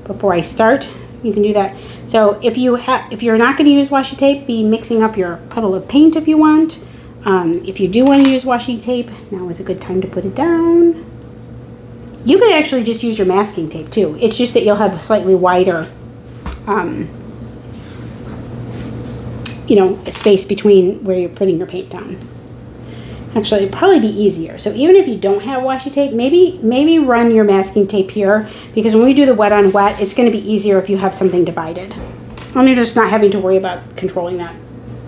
before I start. You can do that. So if you're not going to use washi tape, be mixing up your puddle of paint if you want. If you do want to use washi tape, now is a good time to put it down. You could actually just use your masking tape too. It's just that you'll have a slightly wider space between where you're putting your paint down. Actually, it'd probably be easier. So even if you don't have washi tape, maybe run your masking tape here, because when we do the wet on wet, it's going to be easier if you have something divided. And you're just not having to worry about controlling that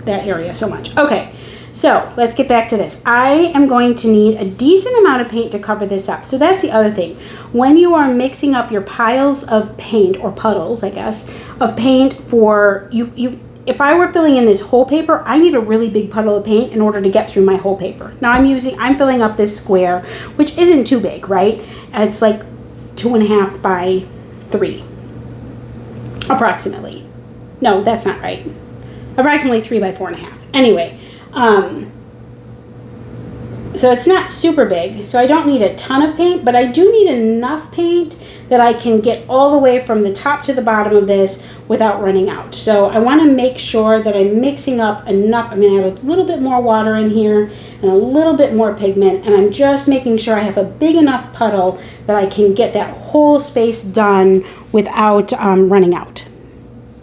area so much. Okay, so let's get back to this. I am going to need a decent amount of paint to cover this up. So that's the other thing. When you are mixing up your piles of paint, or puddles, I guess, of paint for if I were filling in this whole paper, I need a really big puddle of paint in order to get through my whole paper. Now I'm filling up this square, which isn't too big, right? It's like 2.5 by 3, approximately. No, that's not right. Approximately 3 by 4.5. Anyway, so it's not super big, so I don't need a ton of paint, but I do need enough paint that I can get all the way from the top to the bottom of this without running out. So I want to make sure that I'm mixing up enough. I'm going to add a little bit more water in here and a little bit more pigment, and I'm just making sure I have a big enough puddle that I can get that whole space done without running out.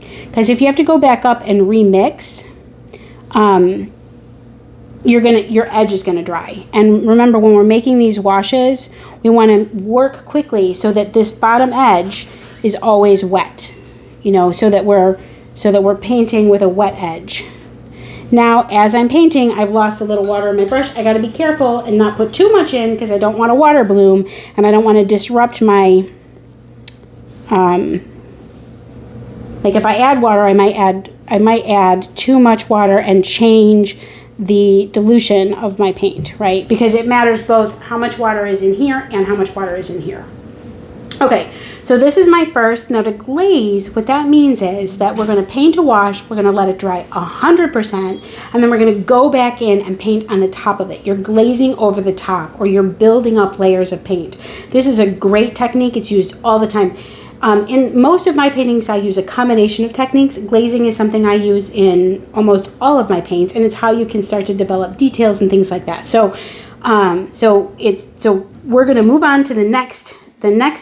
Because if you have to go back up and remix, your edge is going to dry. And remember, when we're making these washes, we want to work quickly so that this bottom edge is always wet, so that we're painting with a wet edge. Now, as I'm painting, I've lost a little water in my brush. I got to be careful and not put too much in, because I don't want a water bloom, and I don't want to disrupt my like if I add water, I might add too much water and change the dilution of my paint, right? Because it matters both how much water is in here and how much water is in here. Okay, so this is my first. Now to glaze, what that means is that we're going to paint a wash, we're going to let it dry 100%, and then we're going to go back in and paint on the top of it. You're glazing over the top, or you're building up layers of paint. This is a great technique. It's used all the time. In most of my paintings, I use a combination of techniques. Glazing is something I use in almost all of my paints, and it's how you can start to develop details and things like that. So, we're going to move on to the next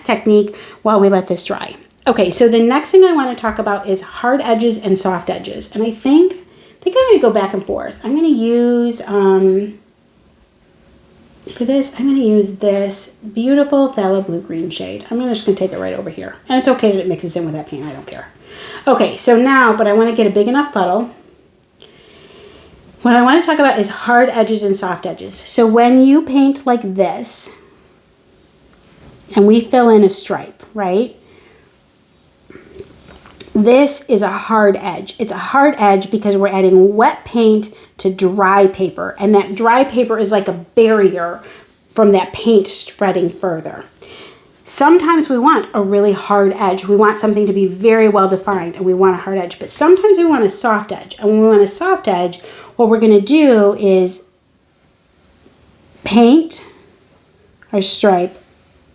technique while we let this dry. Okay, so the next thing I want to talk about is hard edges and soft edges, and I think I'm going to go back and forth. I'm going to use for this, I'm going to use this beautiful phthalo blue green shade. I'm just going to take it right over here. And it's okay that it mixes in with that paint. I don't care. Okay, so now, but I want to get a big enough puddle. What I want to talk about is hard edges and soft edges. So when you paint like this, and we fill in a stripe, right? This is a hard edge. It's a hard edge because we're adding wet paint to dry paper, and that dry paper is like a barrier from that paint spreading further. Sometimes we want a really hard edge. We want something to be very well defined, and we want a hard edge, but sometimes we want a soft edge. And when we want a soft edge, what we're going to do is paint our stripe,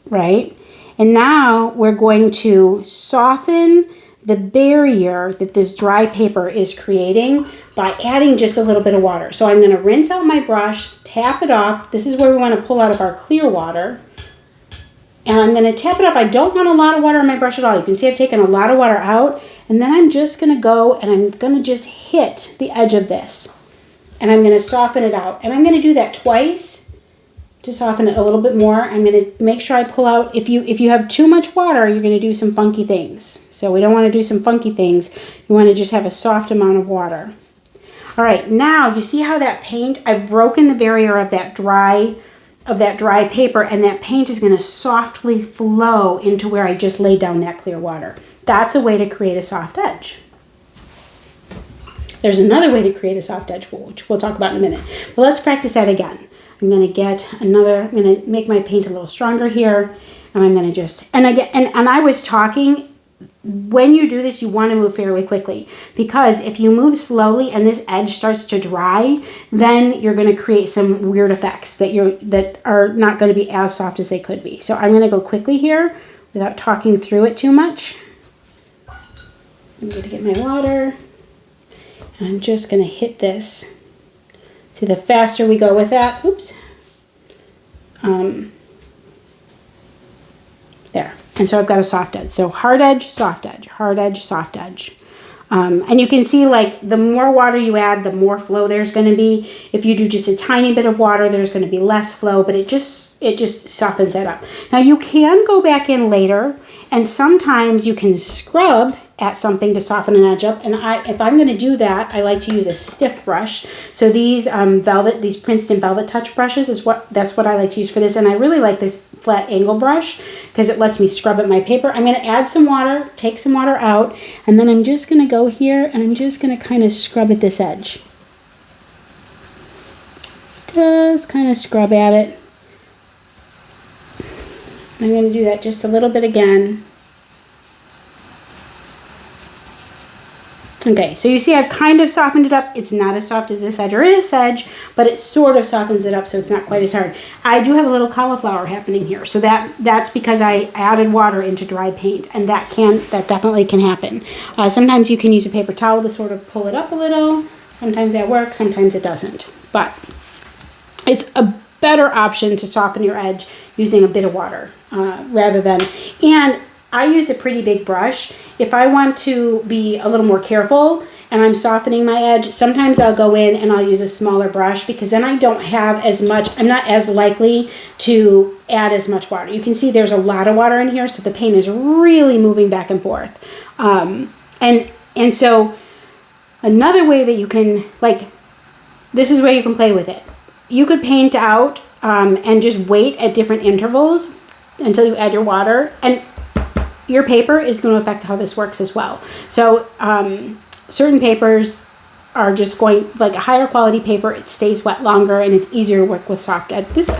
right? And now we're going to soften the barrier that this dry paper is creating by adding just a little bit of water. So I'm going to rinse out my brush, tap it off. This is where we want to pull out of our clear water. And I'm going to tap it off. I don't want a lot of water on my brush at all. You can see I've taken a lot of water out. And then I'm just going to go and I'm going to just hit the edge of this. And I'm going to soften it out. And I'm going to do that twice to soften it a little bit more. I'm going to make sure I pull out. If you have too much water, you're going to do some funky things. So we don't want to do some funky things. You want to just have a soft amount of water. All right, now you see how that paint, I've broken the barrier of that dry paper, and that paint is going to softly flow into where I just laid down that clear water. That's a way to create a soft edge. There's another way to create a soft edge, which we'll talk about in a minute. But let's practice that again. I'm going to make my paint a little stronger here, and I'm going to just, and again, and I was talking, when you do this, you want to move fairly quickly, because if you move slowly and this edge starts to dry, then you're going to create some weird effects that are not going to be as soft as they could be. So I'm going to go quickly here without talking through it too much. I'm going to get my water, and I'm just going to hit this. See, the faster we go with that, oops, there. And so I've got a soft edge. So hard edge, soft edge, hard edge, soft edge. And you can see, like, the more water you add, the more flow there's going to be. If you do just a tiny bit of water, there's going to be less flow, but it just softens it up. Now you can go back in later, and sometimes you can scrub at something to soften an edge up. And if I'm going to do that, I like to use a stiff brush. So these these Princeton Velvet Touch brushes that's what I like to use for this. And I really like this flat angle brush because it lets me scrub at my paper. I'm going to add some water, take some water out, and then I'm just going to go here and I'm just going to kind of scrub at this edge. Just kind of scrub at it. I'm going to do that just a little bit again. Okay, so you see I've kind of softened it up. It's not as soft as this edge or this edge, but it sort of softens it up so it's not quite as hard. I do have a little cauliflower happening here, so that's because I added water into dry paint, and that definitely can happen. Sometimes you can use a paper towel to sort of pull it up a little. Sometimes that works, sometimes it doesn't. But it's a better option to soften your edge using a bit of water rather than, and I use a pretty big brush. If I want to be a little more careful and I'm softening my edge, sometimes I'll go in and I'll use a smaller brush because then I don't have as much, I'm not as likely to add as much water. You can see there's a lot of water in here, so the paint is really moving back and forth. And so another way that you can, like, this is where you can play with it. You could paint out and just wait at different intervals until you add your water, and your paper is going to affect how this works as well. So certain papers are just going, like a higher quality paper, it stays wet longer and it's easier to work with soft edge. This is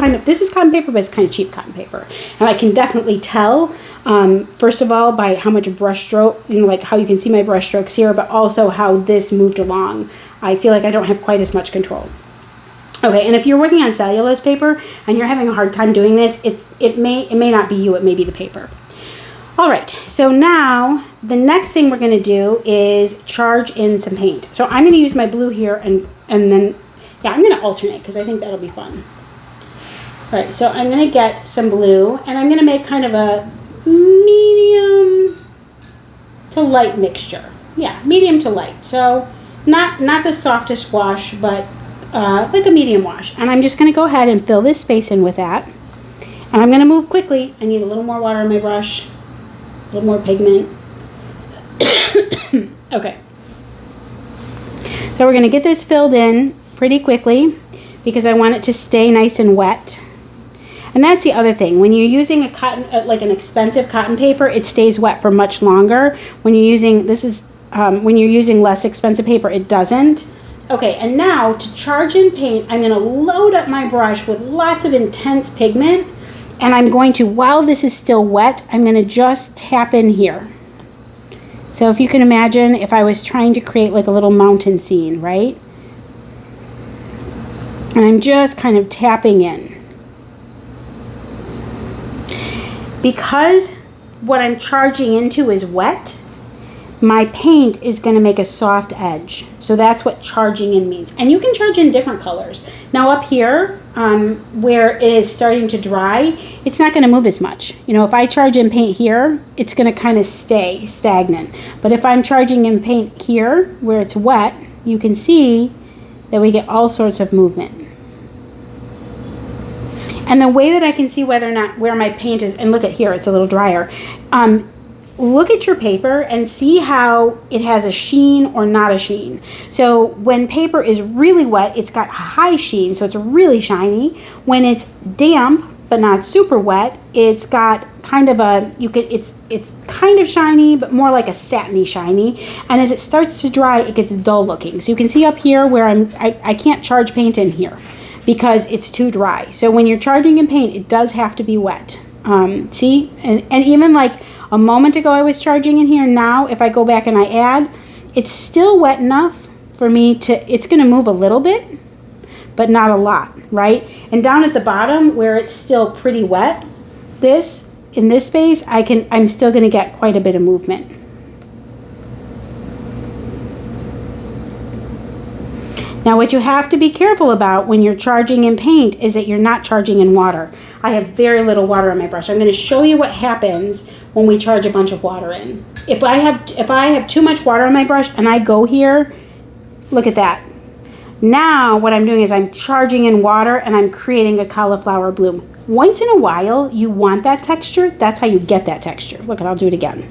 cotton paper, but it's kind of cheap cotton paper. And I can definitely tell, first of all, by how much brush stroke, like how you can see my brush strokes here, but also how this moved along. I feel like I don't have quite as much control. Okay, and if you're working on cellulose paper and you're having a hard time doing this, it may not be you, it may be the paper. All right, so now the next thing we're going to do is charge in some paint. So I'm going to use my blue here and then, yeah, I'm going to alternate because I think that'll be fun. All right, so I'm going to get some blue and I'm going to make kind of a medium to light mixture. Yeah, medium to light. So not the softest wash, but like a medium wash. And I'm just going to go ahead and fill this space in with that. And I'm going to move quickly. I need a little more water on my brush. A little more pigment. Okay. So we're going to get this filled in pretty quickly because I want it to stay nice and wet. And that's the other thing. When you're using a cotton, like an expensive cotton paper, it stays wet for much longer. When you're using, when you're using less expensive paper, it doesn't. Okay, and now to charge in paint, I'm going to load up my brush with lots of intense pigment. And I'm going to, while this is still wet, I'm going to just tap in here. So if you can imagine if I was trying to create like a little mountain scene, right? And I'm just kind of tapping in. Because what I'm charging into is wet, my paint is going to make a soft edge. So that's what charging in means. And you can charge in different colors. Now up here, where it is starting to dry, it's not going to move as much. You know, if I charge in paint here, it's going to kind of stay stagnant. But if I'm charging in paint here, where it's wet, you can see that we get all sorts of movement. And the way that I can see whether or not where my paint is, and look at here, it's a little drier. Look at your paper and see how it has a sheen or not a sheen. So when paper is really wet, it's got high sheen, so it's really shiny. When it's damp but not super wet, it's got kind of a, it's kind of shiny, but more like a satiny shiny. And as it starts to dry, it gets dull looking. So you can see up here where I can't charge paint in here because it's too dry. So when you're charging in paint, it does have to be wet. See, and even like a moment ago I was charging in here. Now if I go back and I add, it's still wet enough for me to, it's going to move a little bit, but not a lot, right? And down at the bottom where it's still pretty wet, in this space, I'm still going to get quite a bit of movement. Now what you have to be careful about when you're charging in paint is that you're not charging in water. I have very little water on my brush. I'm going to show you what happens when we charge a bunch of water in. If I have too much water on my brush and I go here, look at that. Now what I'm doing is I'm charging in water and I'm creating a cauliflower bloom. Once in a while you want that texture. That's how you get that texture. Look, I'll do it again.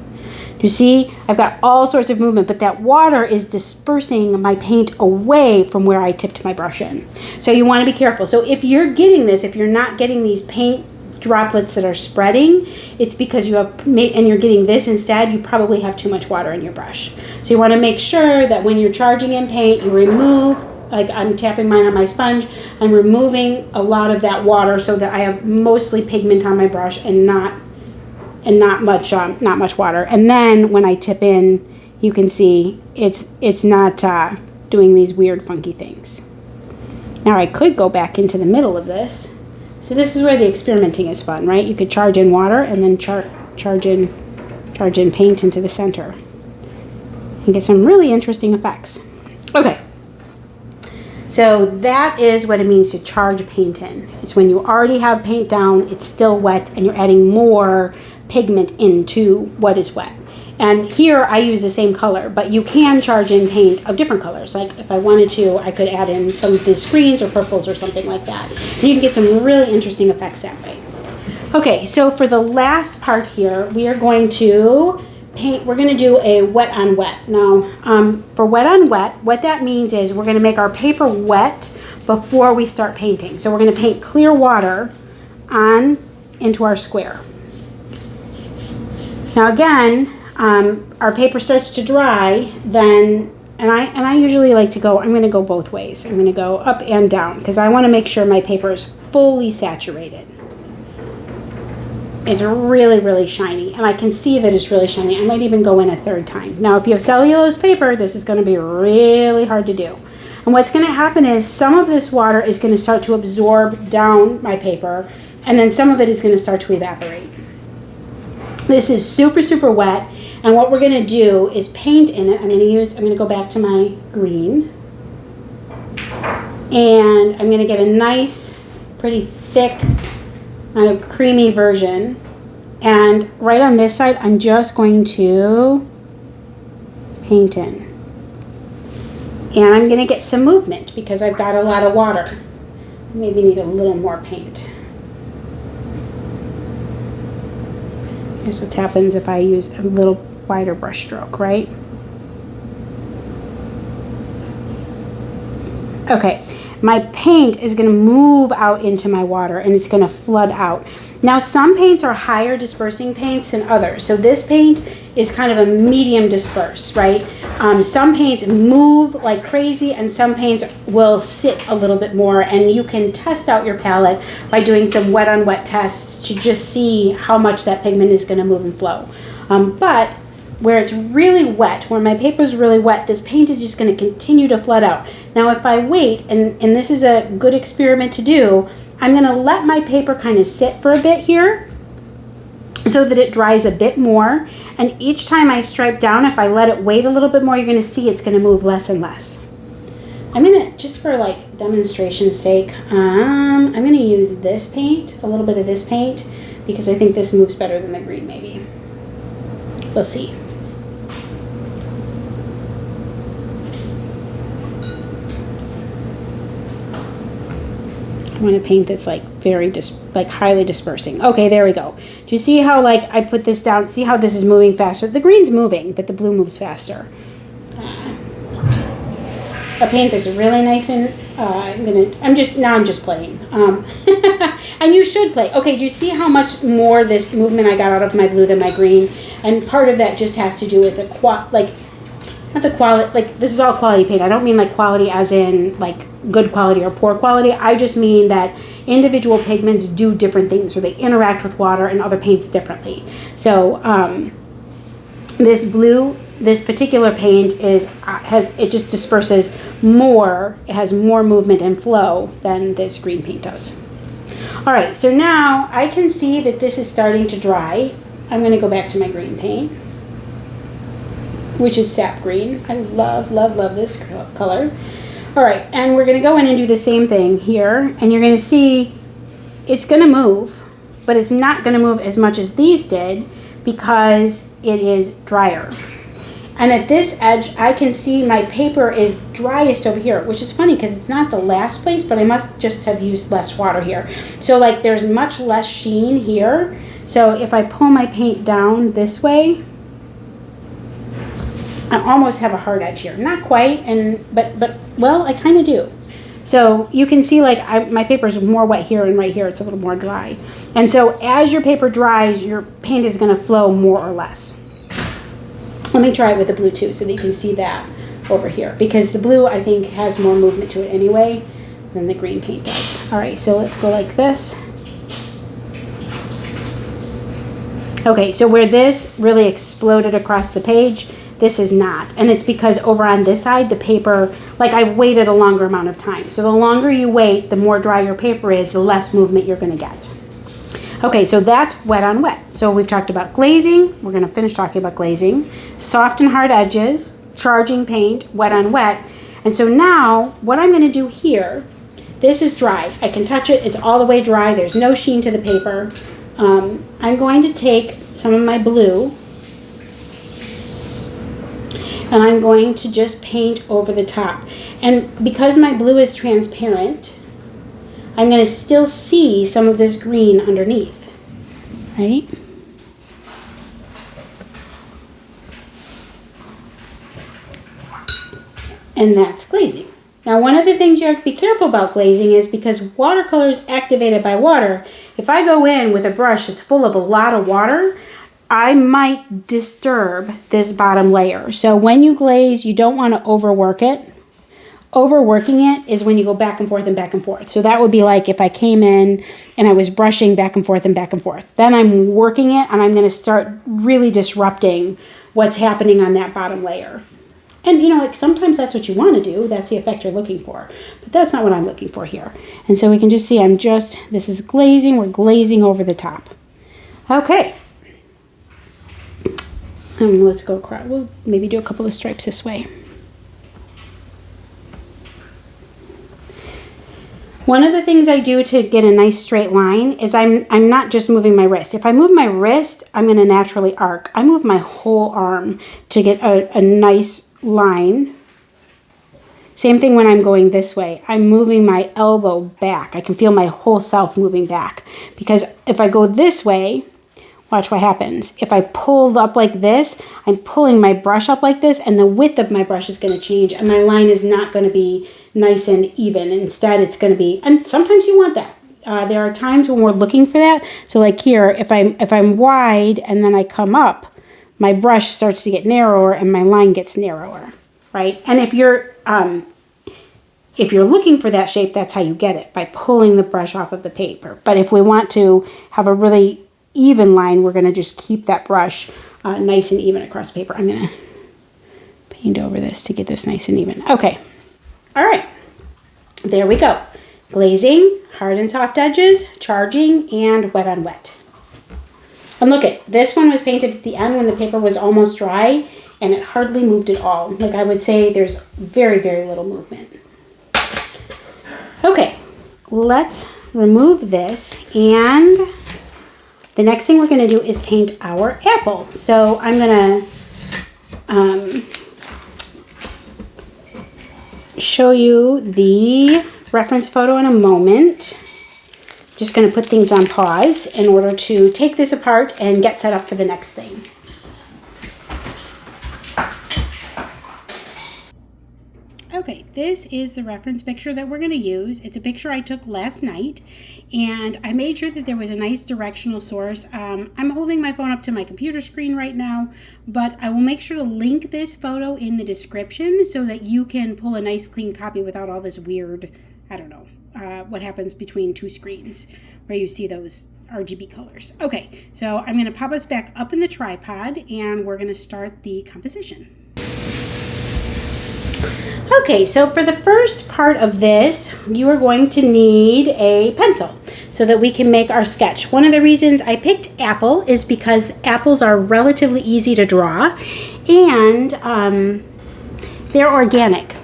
You see, I've got all sorts of movement, but that water is dispersing my paint away from where I tipped my brush in. So you want to be careful. So if you're getting this, if you're not getting these paint droplets that are spreading, it's because you have, and you're getting this instead, you probably have too much water in your brush. So you want to make sure that when you're charging in paint, you remove, like I'm tapping mine on my sponge, I'm removing a lot of that water so that I have mostly pigment on my brush and not much water. And then when I tip in, you can see it's not doing these weird funky things. Now I could go back into the middle of this. So this is where the experimenting is fun, right? You could charge in water and then charge in paint into the center and get some really interesting effects. Okay. So that is what it means to charge paint in. It's when you already have paint down, it's still wet, and you're adding more pigment into what is wet. And here I use the same color, but you can charge in paint of different colors. Like if I wanted to, I could add in some of these greens or purples or something like that. And you can get some really interesting effects that way. Okay, so for the last part here, we are going to paint, we're going to do a wet on wet. Now, for wet on wet, what that means is we're going to make our paper wet before we start painting. So we're going to paint clear water on into our square. Now again, our paper starts to dry, then, and I usually like to go, I'm going to go both ways. I'm going to go up and down because I want to make sure my paper is fully saturated. It's really, really shiny, and I can see that it's really shiny. I might even go in a third time. Now, if you have cellulose paper, this is going to be really hard to do. And what's going to happen is some of this water is going to start to absorb down my paper, and then some of it is going to start to evaporate. This is super, super wet, and what we're going to do is paint in it. I'm going to go back to my green, and I'm going to get a nice, pretty thick, kind of creamy version, and right on this side I'm just going to paint in, and I'm going to get some movement because I've got a lot of water. Maybe need a little more paint. Here's what happens if I use a little wider brush stroke, right? Okay. My paint is going to move out into my water and it's going to flood out. Now some paints are higher dispersing paints than others. So this paint is kind of a medium disperse, right? Some paints move like crazy and some paints will sit a little bit more, and you can test out your palette by doing some wet on wet tests to just see how much that pigment is going to move and flow. But where it's really wet, where my paper is really wet, this paint is just going to continue to flood out. Now if I wait, and this is a good experiment to do, I'm going to let my paper kind of sit for a bit here. So so that it dries a bit more. And each time I stripe down, if I let it wait a little bit more, you're going to see it's going to move less and less. I'm going to, just for like demonstration's sake, I'm going to use this paint, a little bit of this paint, because I think this moves better than the green maybe. We'll see. I want a paint that's like very highly dispersing. Okay, there we go. Do you see how like I put this down? See how this is moving faster? The green's moving, but the blue moves faster. A paint that's really nice and I'm just playing. And you should play. Okay, do you see how much more this movement I got out of my blue than my green? And part of that just has to do with the not the quality, like this is all quality paint. I don't mean like quality as in like good quality or poor quality. I just mean that individual pigments do different things, or they interact with water and other paints differently. So this blue, this particular paint it just disperses more. It has more movement and flow than this green paint does. All right, so now I can see that this is starting to dry. I'm going to go back to my green paint, which is sap green. I love, love, love this color. All right, and we're going to go in and do the same thing here, and you're going to see it's going to move, but it's not going to move as much as these did because it is drier. And at this edge, I can see my paper is driest over here, which is funny because it's not the last place, but I must just have used less water here. So like there's much less sheen here. So if I pull my paint down this way, I almost have a hard edge here. Not quite, but well, I kind of do. So you can see like my paper is more wet here, and right here it's a little more dry. And so as your paper dries, your paint is going to flow more or less. Let me try it with the blue too so that you can see that over here, because the blue I think has more movement to it anyway than the green paint does. All right, so let's go like this. Okay, so where this really exploded across the page, this is not. And it's because over on this side, the paper, like I've waited a longer amount of time. So the longer you wait, the more dry your paper is, the less movement you're gonna get. Okay, so that's wet on wet. So we've talked about glazing. We're gonna finish talking about glazing. Soft and hard edges, charging paint, wet on wet. And so now what I'm gonna do here, this is dry. I can touch it, it's all the way dry. There's no sheen to the paper. I'm going to take some of my blue and I'm going to just paint over the top. And because my blue is transparent, I'm going to still see some of this green underneath, right? And that's glazing. Now, one of the things you have to be careful about glazing is because watercolor is activated by water. If I go in with a brush that's full of a lot of water, I might disturb this bottom layer. So when you glaze, you don't want to overwork it. Overworking it is when you go back and forth and back and forth. So that would be like if I came in and I was brushing back and forth and back and forth. Then I'm working it and I'm going to start really disrupting what's happening on that bottom layer. And you know, like sometimes that's what you want to do. That's the effect you're looking for. But that's not what I'm looking for here. And so we can just see this is glazing. We're glazing over the top. Okay. Let's go across. We'll maybe do a couple of stripes this way. One of the things I do to get a nice straight line is I'm not just moving my wrist. If I move my wrist, I'm going to naturally arc. I move my whole arm to get a nice line. Same thing when I'm going this way. I'm moving my elbow back. I can feel my whole self moving back. Because if I go this way, watch what happens. If I pull up like this, I'm pulling my brush up like this, and the width of my brush is going to change, and my line is not going to be nice and even. Instead, it's going to be, and sometimes you want that. There are times when we're looking for that. So like here, if I'm wide and then I come up, my brush starts to get narrower and my line gets narrower, right? And if you're looking for that shape, that's how you get it, by pulling the brush off of the paper. But if we want to have a really even line, we're going to just keep that brush nice and even across the paper. I'm going to paint over this to get this nice and even. Okay. All right. There we go. Glazing, hard and soft edges, charging, and wet on wet. And look at, this one was painted at the end when the paper was almost dry, and it hardly moved at all. Like I would say there's very, very little movement. Okay, let's remove this, and the next thing we're going to do is paint our apple. So I'm going to show you the reference photo in a moment. Just going to put things on pause in order to take this apart and get set up for the next thing. Okay, this is the reference picture that we're going to use. It's a picture I took last night, and I made sure that there was a nice directional source. I'm holding my phone up to my computer screen right now, but I will make sure to link this photo in the description so that you can pull a nice clean copy without all this weird, I don't know, what happens between two screens where you see those RGB colors. Okay, so I'm going to pop us back up in the tripod, and we're going to start the composition. Okay, so for the first part of this, you are going to need a pencil so that we can make our sketch. One of the reasons I picked apple is because apples are relatively easy to draw, and they're organic.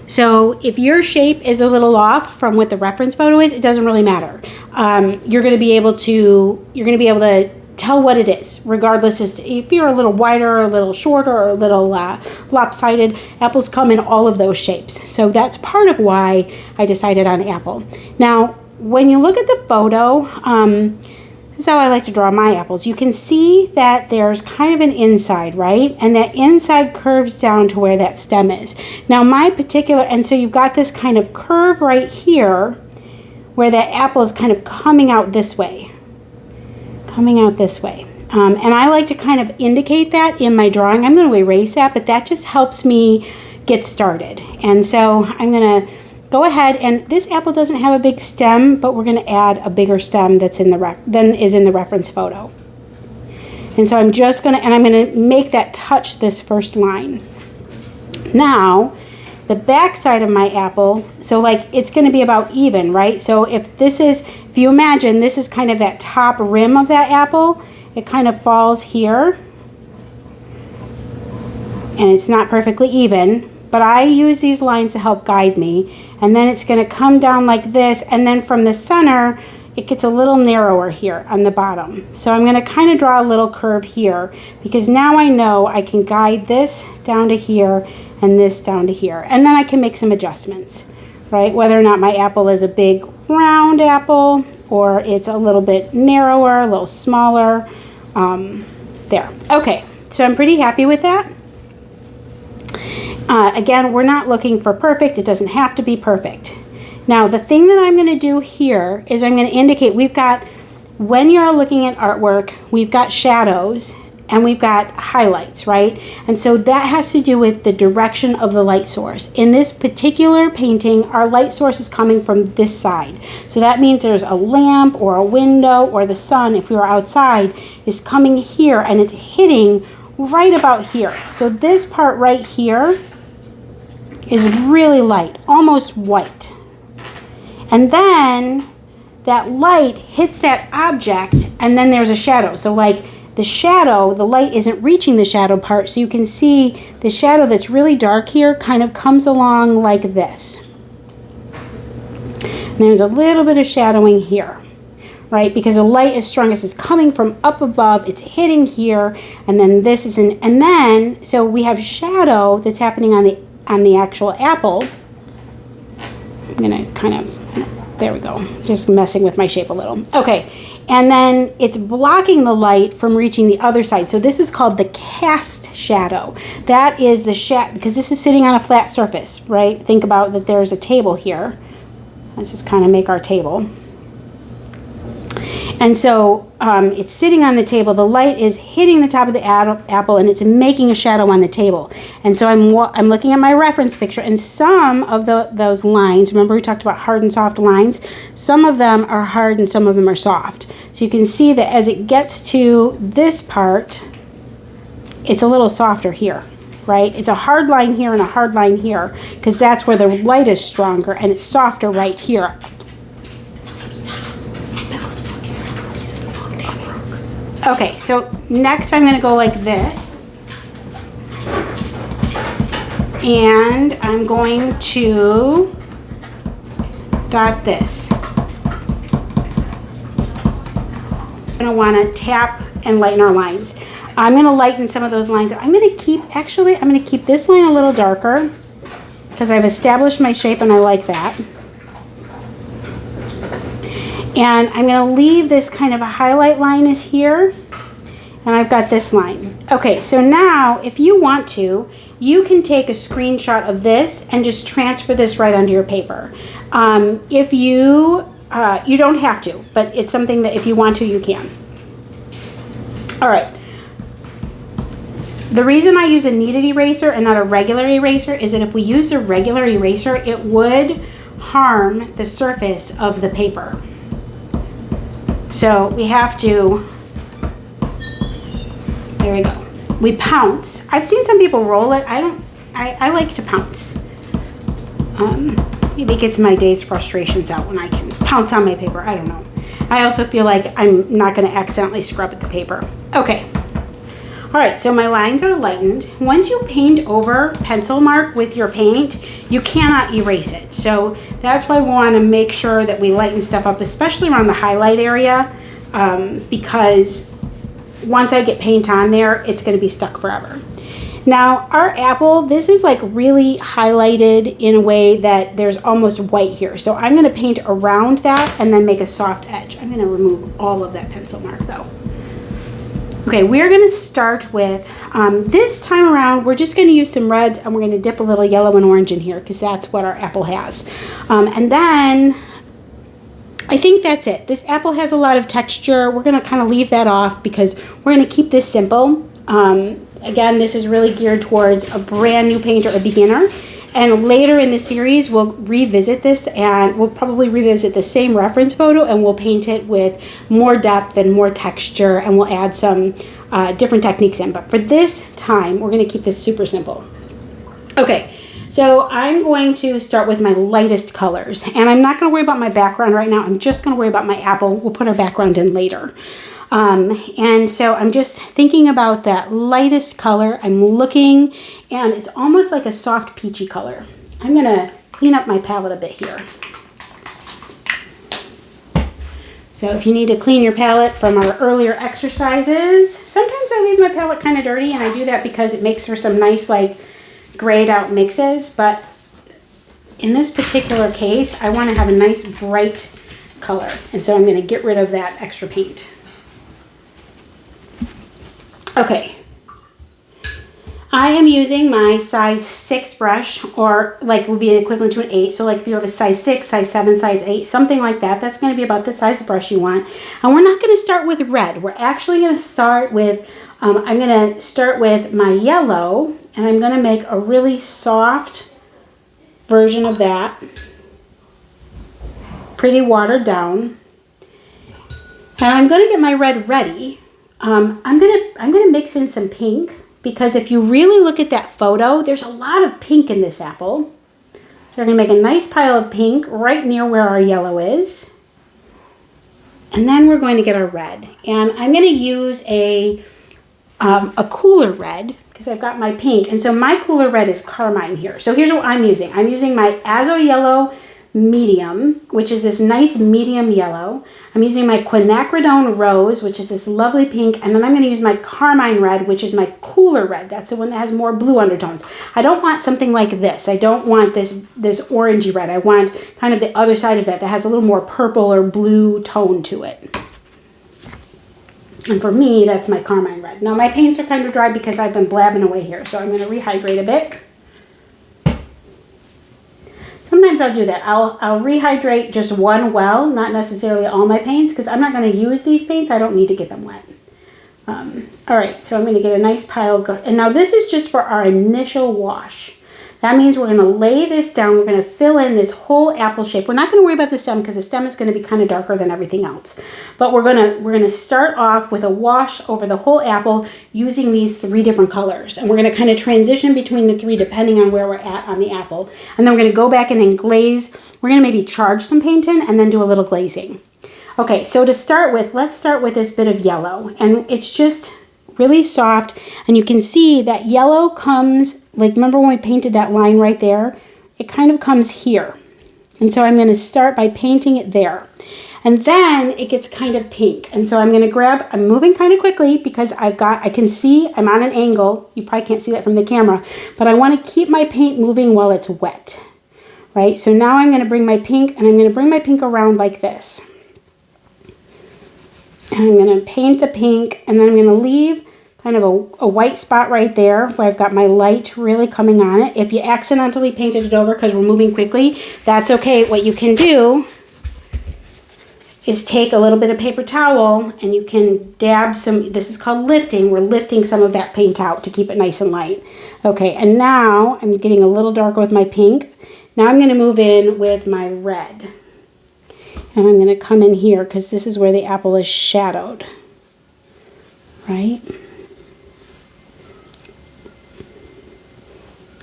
So if your shape is a little off from what the reference photo is, it doesn't really matter. You're going to be able to tell what it is, regardless as to if you're a little wider or a little shorter or a little lopsided. Apples come in all of those shapes. So that's part of why I decided on apple. Now, when you look at the photo, this is how I like to draw my apples. You can see that there's kind of an inside, right? And that inside curves down to where that stem is. Now, and so you've got this kind of curve right here where that apple is kind of coming out this way. And I like to kind of indicate that in my drawing. I'm going to erase that, but that just helps me get started. And so I'm going to go ahead, and this apple doesn't have a big stem, but we're going to add a bigger stem that's than is in the reference photo. And so I'm going to make that touch this first line. Now, the back side of my apple, so like it's going to be about even, right? So if you imagine this is kind of that top rim of that apple, it kind of falls here, and it's not perfectly even, but I use these lines to help guide me. And then it's going to come down like this, and then from the center, it gets a little narrower here on the bottom. So I'm going to kind of draw a little curve here, because now I know I can guide this down to here and this down to here. And then I can make some adjustments, right? Whether or not my apple is a big round apple or it's a little bit narrower, a little smaller. There. Okay, so I'm pretty happy with that. Again, we're not looking for perfect. It doesn't have to be perfect. Now, the thing that I'm going to do here is I'm going to indicate when you're looking at artwork, we've got shadows and we've got highlights, right? And so that has to do with the direction of the light source. In this particular painting, our light source is coming from this side. So that means there's a lamp or a window, or the sun, if we were outside, is coming here and it's hitting right about here. So this part right here is really light, almost white. And then that light hits that object, and then there's a shadow. So like the shadow, the light isn't reaching the shadow part, so you can see the shadow that's really dark here kind of comes along like this. And there's a little bit of shadowing here, right? Because the light is strongest, it's coming from up above, it's hitting here, and then this is so we have shadow that's happening on the actual apple. I'm gonna kind of, there we go, just messing with my shape a little. Okay, and then it's blocking the light from reaching the other side. So this is called the cast shadow. That is the shadow, because this is sitting on a flat surface, right? Think about that there's a table here. Let's just kind of make our table. And so it's sitting on the table. The light is hitting the top of the apple, and it's making a shadow on the table. And so I'm looking at my reference picture, and some of those lines, remember we talked about hard and soft lines? Some of them are hard and some of them are soft. So you can see that as it gets to this part, it's a little softer here, right? It's a hard line here and a hard line here, because that's where the light is stronger, and it's softer right here. Okay, so next I'm going to go like this. And I'm going to dot this. I'm going to want to tap and lighten our lines. I'm going to lighten some of those lines. I'm going to keep this line a little darker because I've established my shape and I like that. And I'm going to leave this kind of a highlight line is here. And I've got this line. Okay, so now if you want to, you can take a screenshot of this and just transfer this right onto your paper. If you don't have to, but it's something that if you want to, you can. All right. The reason I use a kneaded eraser and not a regular eraser is that if we use a regular eraser, it would harm the surface of the paper. So we have to, there we go. We pounce. I've seen some people roll it. I like to pounce. Maybe it gets my day's frustrations out when I can pounce on my paper. I don't know. I also feel like I'm not going to accidentally scrub at the paper. Okay. All right, so my lines are lightened. Once you paint over pencil mark with your paint, you cannot erase it. So that's why we want to make sure that we lighten stuff up, especially around the highlight area, because once I get paint on there, it's going to be stuck forever. Now, our apple, this is like really highlighted in a way that there's almost white here. So I'm going to paint around that and then make a soft edge. I'm going to remove all of that pencil mark though. Okay, we're going to start with, this time around, we're just going to use some reds and we're going to dip a little yellow and orange in here because that's what our apple has. And then, I think that's it. This apple has a lot of texture. We're going to kind of leave that off because we're going to keep this simple. Again, this is really geared towards a brand new painter, a beginner. And later in the series, we'll revisit this and we'll probably revisit the same reference photo and we'll paint it with more depth and more texture and we'll add some different techniques in. But for this time, we're going to keep this super simple. Okay, so I'm going to start with my lightest colors. And I'm not going to worry about my background right now. I'm just going to worry about my apple. We'll put our background in later. And so I'm just thinking about that lightest color. I'm looking and it's almost like a soft peachy color. I'm going to clean up my palette a bit here. So if you need to clean your palette from our earlier exercises, sometimes I leave my palette kind of dirty and I do that because it makes for some nice like grayed out mixes. But in this particular case, I want to have a nice bright color. And so I'm going to get rid of that extra paint. Okay, I am using my size 6 brush, or like would be equivalent to an 8. So like if you have a size 6, size 7, size 8, something like that, that's going to be about the size of brush you want. And we're not going to start with red. We're actually going to start with, I'm going to start with my yellow, and I'm going to make a really soft version of that. Pretty watered down. And I'm going to get my red ready. I'm gonna mix in some pink because if you really look at that photo, there's a lot of pink in this apple. So we're gonna make a nice pile of pink right near where our yellow is. And then we're going to get our red. And I'm gonna use a cooler red because I've got my pink. And so my cooler red is carmine here. So here's what I'm using. I'm using my Azo Yellow Medium, which is this nice medium yellow. I'm using my quinacridone rose, which is this lovely pink, and then I'm going to use my carmine red, which is my cooler red. That's the one that has more blue undertones. I don't want something like this. I don't want this orangey red. I want kind of the other side of that has a little more purple or blue tone to it. And for me, that's my carmine red. Now my paints are kind of dry because I've been blabbing away here, so I'm going to rehydrate a bit. Sometimes I'll do that. I'll rehydrate just one well, not necessarily all my paints, because I'm not going to use these paints. I don't need to get them wet. All right, so I'm going to get a nice pile. And now this is just for our initial wash. That means we're going to lay this down. We're going to fill in this whole apple shape. We're not going to worry about the stem because the stem is going to be kind of darker than everything else. But we're going to start off with a wash over the whole apple using these 3 different colors. And we're going to kind of transition between the 3 depending on where we're at on the apple. And then we're going to go back in and glaze. We're going to maybe charge some paint in and then do a little glazing. Okay, so to start with, let's start with this bit of yellow. And it's just really soft. And you can see that yellow comes, like remember when we painted that line right there? It kind of comes here. And so I'm going to start by painting it there. And then it gets kind of pink. And so I'm going to grab, I'm moving kind of quickly because I can see I'm on an angle. You probably can't see that from the camera, but I want to keep my paint moving while it's wet, right? So now I'm going to bring my pink, and I'm going to bring my pink around like this. And I'm going to paint the pink, and then I'm going to leave kind of a white spot right there where I've got my light really coming on it. If you accidentally painted it over because we're moving quickly, that's okay. What you can do is take a little bit of paper towel and you can dab some, this is called lifting. We're lifting some of that paint out to keep it nice and light. Okay, and now I'm getting a little darker with my pink. Now I'm going to move in with my red. And I'm going to come in here because this is where the apple is shadowed. Right?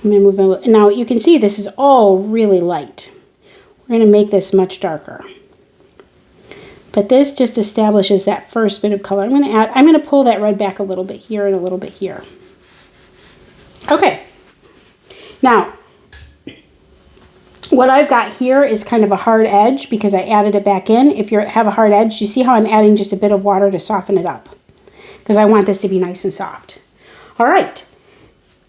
I'm going to move in. Now you can see this is all really light. We're going to make this much darker. But this just establishes that first bit of color. I'm going to pull that red back a little bit here and a little bit here. Okay. Now, what I've got here is kind of a hard edge because I added it back in. If you have a hard edge, you see how I'm adding just a bit of water to soften it up because I want this to be nice and soft. All right.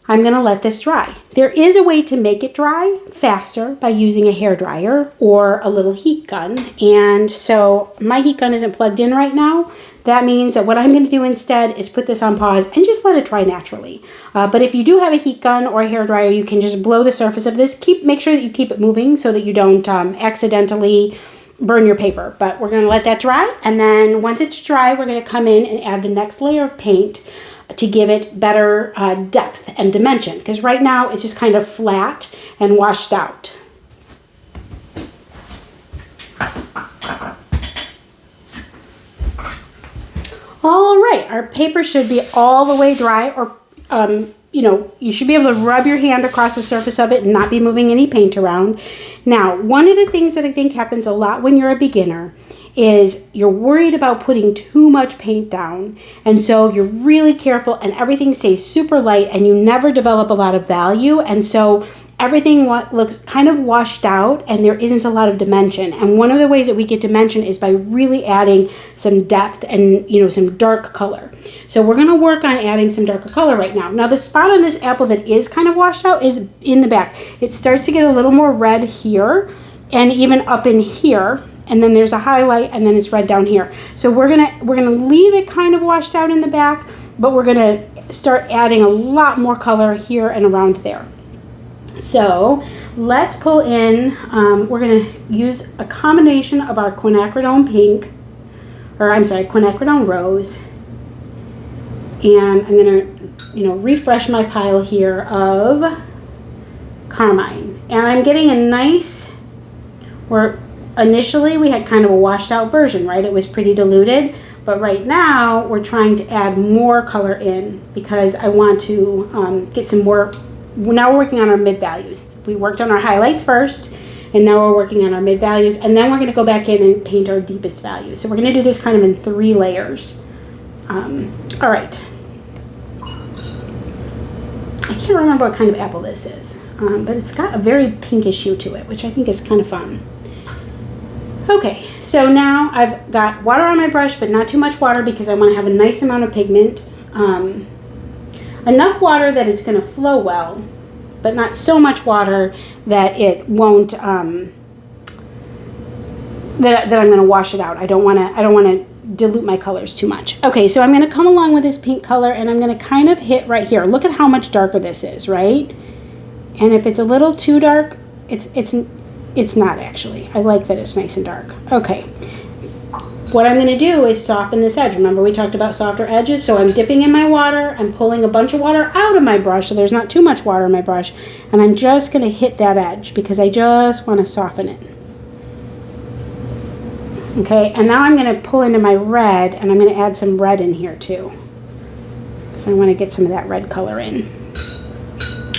I'm going to let this dry. There is a way to make it dry faster by using a hair dryer or a little heat gun. And so my heat gun isn't plugged in right now. That means that what I'm going to do instead is put this on pause and just let it dry naturally. But if you do have a heat gun or a hair dryer, you can just blow the surface of this. Make sure that you keep it moving so that you don't accidentally burn your paper. But we're going to let that dry. And then once it's dry, we're going to come in and add the next layer of paint to give it better depth and dimension, because right now it's just kind of flat and washed out. All right, our paper should be all the way dry, or you should be able to rub your hand across the surface of it and not be moving any paint around. Now, one of the things that I think happens a lot when you're a beginner is you're worried about putting too much paint down, and so you're really careful and everything stays super light and you never develop a lot of value, and so everything looks kind of washed out and there isn't a lot of dimension. And one of the ways that we get dimension is by really adding some depth and some dark color. So we're going to work on adding some darker color right now. Now the spot on this apple that is kind of washed out is in the back. It starts to get a little more red here and even up in here. And then there's a highlight, and then it's red down here. So we're gonna leave it kind of washed out in the back, but we're gonna start adding a lot more color here and around there. So let's pull in. We're gonna use a combination of our quinacridone quinacridone rose, and I'm gonna refresh my pile here of carmine, and I'm getting a nice. Initially, we had kind of a washed out version, right? It was pretty diluted, but right now we're trying to add more color in because I want to get some more. Now we're working on our mid values. We worked on our highlights first, and now we're working on our mid values, and then we're going to go back in and paint our deepest values. So we're going to do this kind of in 3 layers. All right. I can't remember what kind of apple this is, but it's got a very pinkish hue to it, which I think is kind of fun. Okay, so now I've got water on my brush, but not too much water because I want to have a nice amount of pigment. Enough water that it's going to flow well, but not so much water that it won't, that I'm going to wash it out. I don't want to dilute my colors too much. Okay, so I'm going to come along with this pink color, and I'm going to kind of hit right here. Look at how much darker this is, right? And if it's a little too dark, it's not actually. I like that it's nice and dark. Okay. What I'm going to do is soften this edge. Remember we talked about softer edges? So I'm dipping in my water. I'm pulling a bunch of water out of my brush so there's not too much water in my brush. And I'm just going to hit that edge because I just want to soften it. Okay. And now I'm going to pull into my red, and I'm going to add some red in here too. So I want to get some of that red color in.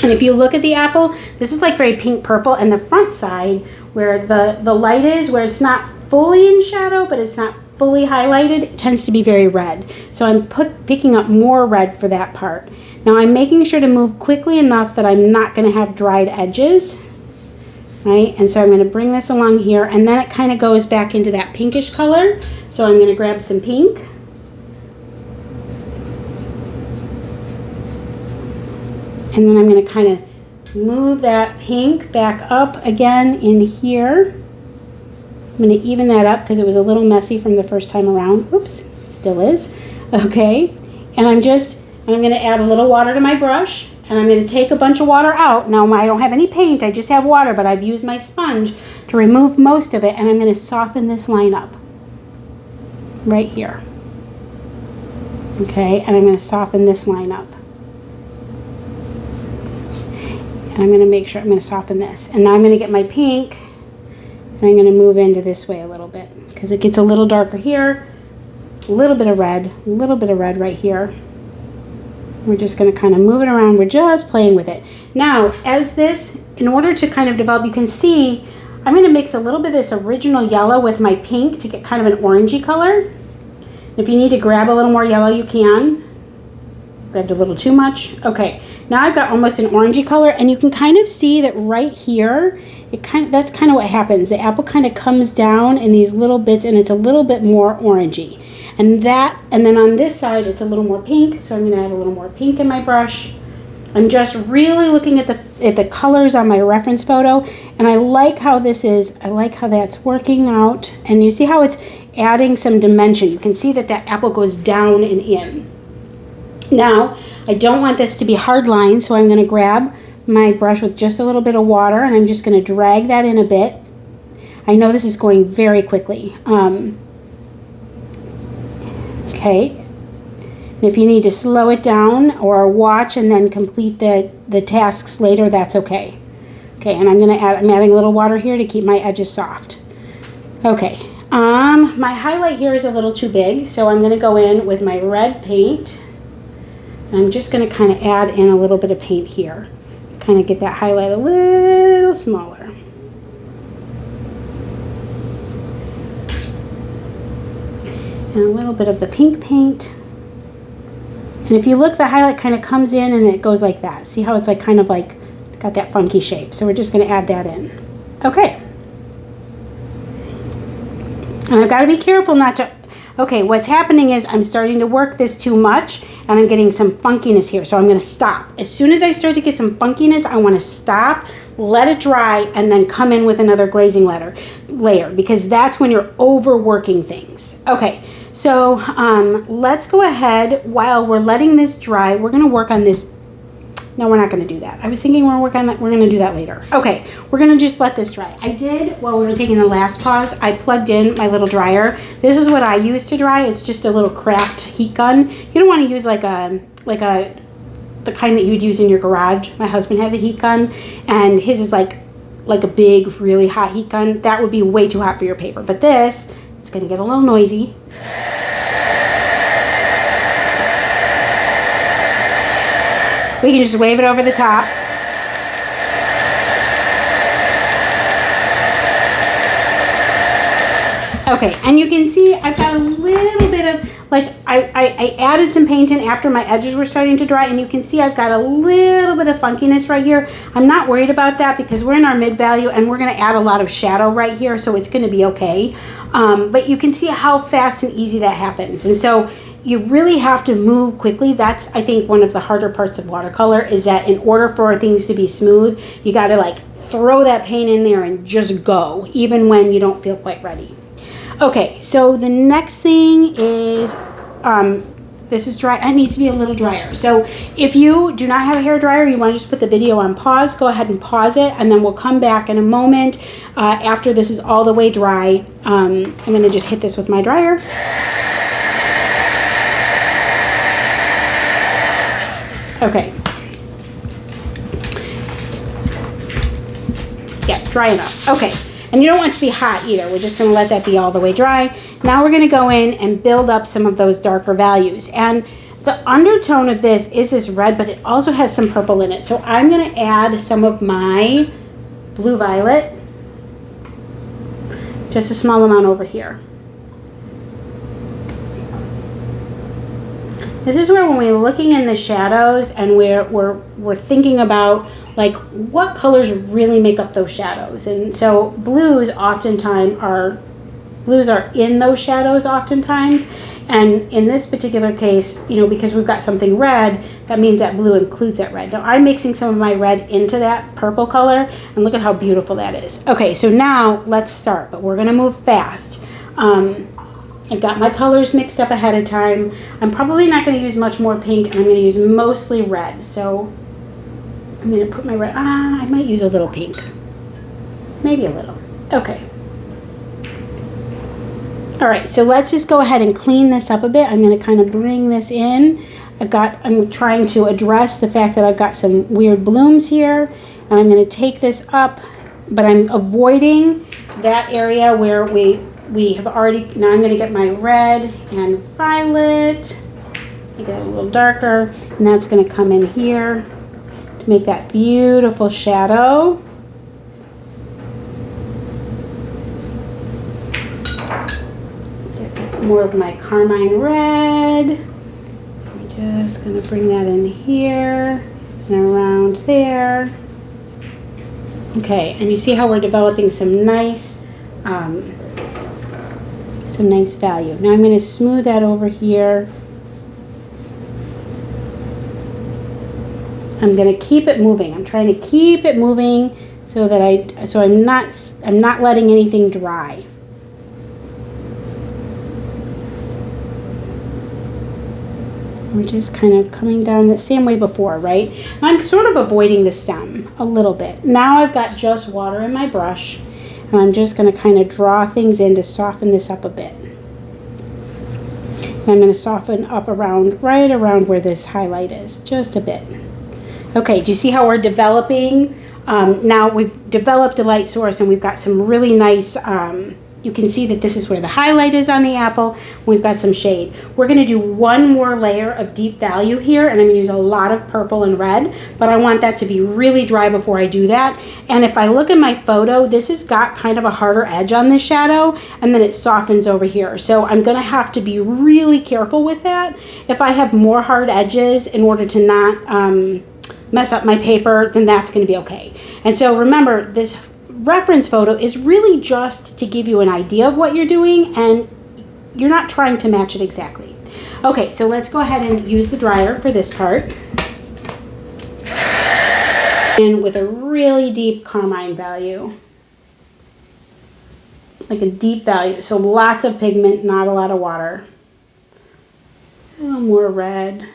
And if you look at the apple, this is like very pink purple, and the front side where the light is, where it's not fully in shadow, but it's not fully highlighted. It tends to be very red. So I'm picking up more red for that part. Now I'm making sure to move quickly enough that I'm not going to have dried edges. Right? And so I'm going to bring this along here, and then it kind of goes back into that pinkish color. So I'm going to grab some pink. And then I'm going to kind of move that pink back up again in here. I'm going to even that up because it was a little messy from the first time around. Oops, still is. Okay. And I'm going to add a little water to my brush, and I'm going to take a bunch of water out. Now I don't have any paint, I just have water, but I've used my sponge to remove most of it, and I'm going to soften this line up right here. Okay, and I'm going to soften this line up. And I'm going to make sure I'm going to soften this. And now I'm going to get my pink, and I'm going to move into this way a little bit because it gets a little darker here, a little bit of red right here. We're just going to kind of move it around. We're just playing with it. Now, as this, in order to kind of develop, you can see I'm going to mix a little bit of this original yellow with my pink to get kind of an orangey color. If you need to grab a little more yellow, you can. Grabbed a little too much. Okay, now I've got almost an orangey color, and you can kind of see that right here, that's kind of what happens. The apple kind of comes down in these little bits, and it's a little bit more orangey. And then on this side, it's a little more pink, so I'm going to add a little more pink in my brush. I'm just really looking at the colors on my reference photo, and I like how this is. I like how that's working out, and you see how it's adding some dimension. You can see that that apple goes down and in. Now, I don't want this to be hard lines, so I'm going to grab my brush with just a little bit of water, and I'm just going to drag that in a bit. I know this is going very quickly. Okay, and if you need to slow it down or watch and then complete the tasks later, that's okay. Okay, and I'm adding a little water here to keep my edges soft. Okay, my highlight here is a little too big, so I'm going to go in with my red paint. And I'm just going to kind of add in a little bit of paint here. Kind of get that highlight a little smaller. And a little bit of the pink paint. And if you look, the highlight kind of comes in and it goes like that. See how it's like kind of like got that funky shape. So we're just going to add that in. Okay. And I've got to be careful not to... Okay, what's happening is I'm starting to work this too much and I'm getting some funkiness here. So I'm going to stop. As soon as I start to get some funkiness, I want to stop, let it dry, and then come in with another glazing layer because that's when you're overworking things. Okay, so let's go ahead. While we're letting this dry, we're going to work on this. No, we're not going to do that. I was thinking we're going to do that later. Okay, we're going to just let this dry. I did, while we were taking the last pause, I plugged in my little dryer. This is what I use to dry. It's just a little craft heat gun. You don't want to use the kind that you would use in your garage. My husband has a heat gun, and his is like a big, really hot heat gun. That would be way too hot for your paper. But this, it's going to get a little noisy. We can just wave it over the top. Okay, and you can see I've got a little bit of, like, I added some paint in after my edges were starting to dry, and you can see I've got a little bit of funkiness right here. I'm not worried about that because we're in our mid-value, and we're going to add a lot of shadow right here, so it's going to be okay. But you can see how fast and easy that happens. And so you really have to move quickly. That's, I think, one of the harder parts of watercolor is that in order for things to be smooth, you got to like throw that paint in there and just go, even when you don't feel quite ready. Okay, so the next thing is, this is dry. It needs to be a little drier. So if you do not have a hair dryer, you want to just put the video on pause, go ahead and pause it, and then we'll come back in a moment after this is all the way dry. I'm going to just hit this with my dryer. Okay. Yeah, dry enough. Okay. And you don't want it to be hot either. We're just going to let that be all the way dry. Now we're going to go in and build up some of those darker values. And the undertone of this is this red, but it also has some purple in it. So I'm going to add some of my blue violet Just a small amount over here. This is where when we're looking in the shadows and we're thinking about like what colors really make up those shadows. And so blues oftentimes are in those shadows oftentimes. And in this particular case, you know, because we've got something red, that means that blue includes that red. Now I'm mixing some of my red into that purple color, and look at how beautiful that is. Okay, so now let's start, but we're gonna move fast. I've got my colors mixed up ahead of time. I'm probably not gonna use much more pink, and I'm gonna use mostly red. So I'm gonna put my red, I might use a little pink. Maybe a little, okay. All right, so let's just go ahead and clean this up a bit. I'm going to kind of bring this in. I'm trying to address the fact that I've got some weird blooms here, and I'm going to take this up, but I'm avoiding that area where we have already. Now I'm going to get my red and violet, make that a little darker, and that's going to come in here to make that beautiful shadow. More of my carmine red. I'm just going to bring that in here and around there. Okay, and you see how we're developing some nice value. Now I'm going to smooth that over here. I'm going to keep it moving. I'm trying to keep it moving so that I'm not letting anything dry. We're just kind of coming down the same way before, right? I'm sort of avoiding the stem a little bit. Now I've got just water in my brush, and I'm just going to kind of draw things in to soften this up a bit. And I'm going to soften up right around where this highlight is, just a bit. Okay, do you see how we're developing? Now we've developed a light source, and we've got some really nice you can see that this is where the highlight is on the apple. We've got some shade. We're going to do one more layer of deep value here, and I'm going to use a lot of purple and red, but I want that to be really dry before I do that. And if I look at my photo, this has got kind of a harder edge on this shadow, and then it softens over here. So I'm going to have to be really careful with that. If I have more hard edges in order to not mess up my paper, then that's going to be okay. And so remember, this reference photo is really just to give you an idea of what you're doing, and you're not trying to match it exactly. Okay, so let's go ahead and use the dryer for this part. And with a really deep carmine value. Like a deep value, so lots of pigment, not a lot of water. A little more red.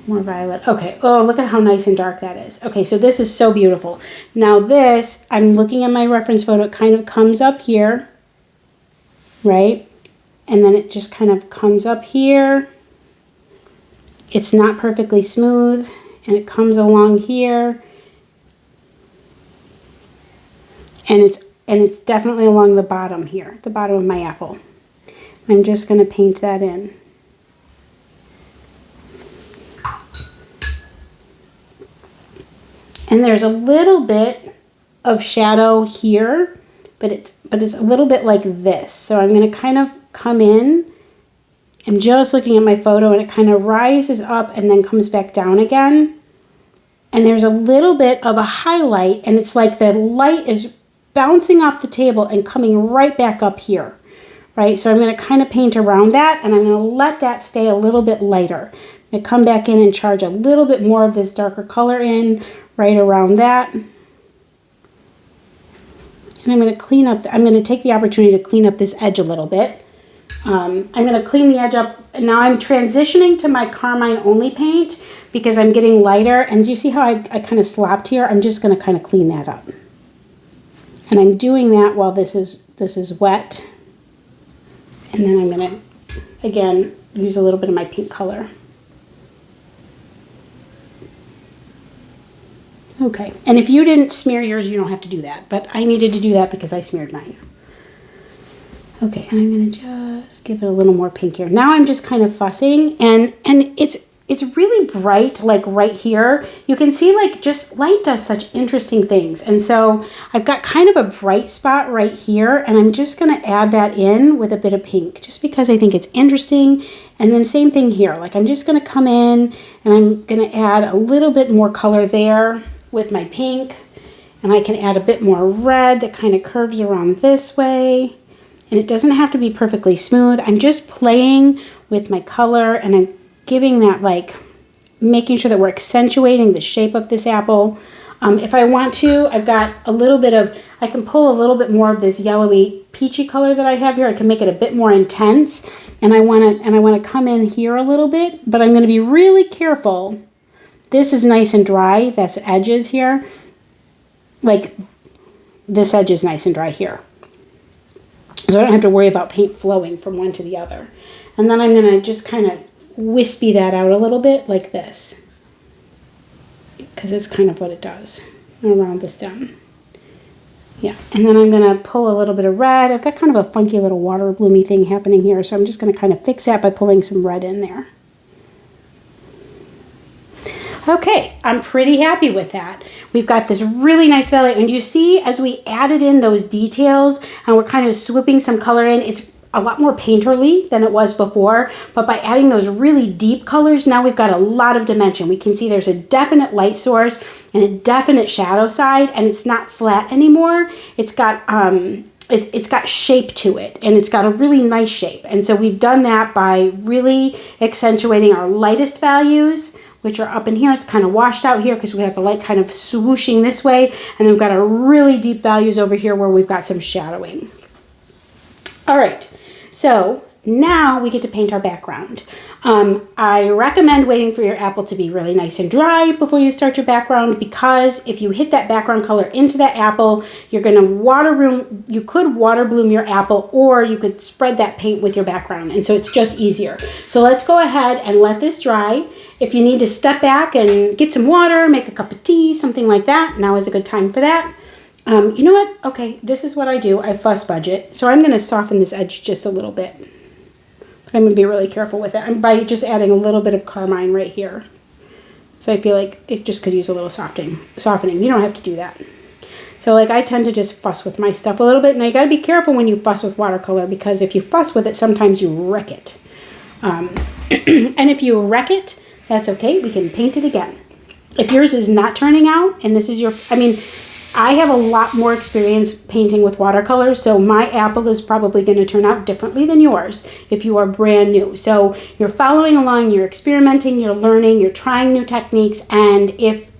More violet. Okay. Oh, look at how nice and dark that is. Okay, so this is so beautiful. Now this, I'm looking at my reference photo, it kind of comes up here, right? And then it just kind of comes up here. It's not perfectly smooth, and it comes along here. And it's definitely along the bottom here, the bottom of my apple. I'm just going to paint that in. And there's a little bit of shadow here, but it's a little bit like this. So I'm going to kind of come in. I'm just looking at my photo, and it kind of rises up and then comes back down again. And there's a little bit of a highlight, and it's like the light is bouncing off the table and coming right back up here, right? So I'm going to kind of paint around that, and I'm going to let that stay a little bit lighter. I'm going to come back in and charge a little bit more of this darker color in right around that. And I'm going to clean up, I'm going to take the opportunity to clean up this edge a little bit. I'm going to clean the edge up. Now I'm transitioning to my carmine only paint because I'm getting lighter. And do you see how I kind of slopped here? I'm just going to kind of clean that up. And I'm doing that while this is wet. And then I'm going to, again, use a little bit of my pink color. Okay, and if you didn't smear yours, you don't have to do that. But I needed to do that because I smeared mine. Okay, and I'm going to just give it a little more pink here. Now I'm just kind of fussing, and it's it's really bright, like right here. You can see like just light does such interesting things. And so I've got kind of a bright spot right here, and I'm just gonna add that in with a bit of pink, just because I think it's interesting. And then same thing here, like I'm just gonna come in and I'm gonna add a little bit more color there with my pink. And I can add a bit more red that kind of curves around this way. And it doesn't have to be perfectly smooth. I'm just playing with my color, and I'm giving that, like, making sure that we're accentuating the shape of this apple. If I want to, I've got a little bit of, I can pull a little bit more of this yellowy peachy color that I have here. I can make it a bit more intense. And I want to come in here a little bit, but I'm going to be really careful. This is nice and dry. That's edges here. Like, this edge is nice and dry here. So I don't have to worry about paint flowing from one to the other. And then I'm going to just kind of wispy that out a little bit like this, because it's kind of what it does around the stem. Yeah, and then I'm going to pull a little bit of red. I've got kind of a funky little water bloomy thing happening here, so I'm just going to kind of fix that by pulling some red in there. Okay, I'm pretty happy with that. We've got this really nice valley, and you see as we added in those details and we're kind of swooping some color in, it's a lot more painterly than it was before, but by adding those really deep colors, now we've got a lot of dimension. We can see there's a definite light source and a definite shadow side, and it's not flat anymore. It's got it's got shape to it, and it's got a really nice shape. And so we've done that by really accentuating our lightest values, which are up in here. It's kind of washed out here because we have the light kind of swooshing this way, and then we've got our really deep values over here where we've got some shadowing. All right, so now we get to paint our background. I recommend waiting for your apple to be really nice and dry before you start your background, because if you hit that background color into that apple, you're going to you could water bloom your apple, or you could spread that paint with your background, and so it's just easier. So let's go ahead and let this dry. If you need to step back and get some water, make a cup of tea, something like that, now is a good time for that. You know what? Okay, this is what I do. I fuss budget. So I'm going to soften this edge just a little bit. But I'm going to be really careful with it. I'm by just adding a little bit of carmine right here. So I feel like it just could use a little softening. You don't have to do that. So like I tend to just fuss with my stuff a little bit. And you got to be careful when you fuss with watercolor, because if you fuss with it, sometimes you wreck it. And if you wreck it, that's okay. We can paint it again. If yours is not turning out, and this is your, I have a lot more experience painting with watercolors, so my apple is probably going to turn out differently than yours if you are brand new. So you're following along, you're experimenting, you're learning, you're trying new techniques, and if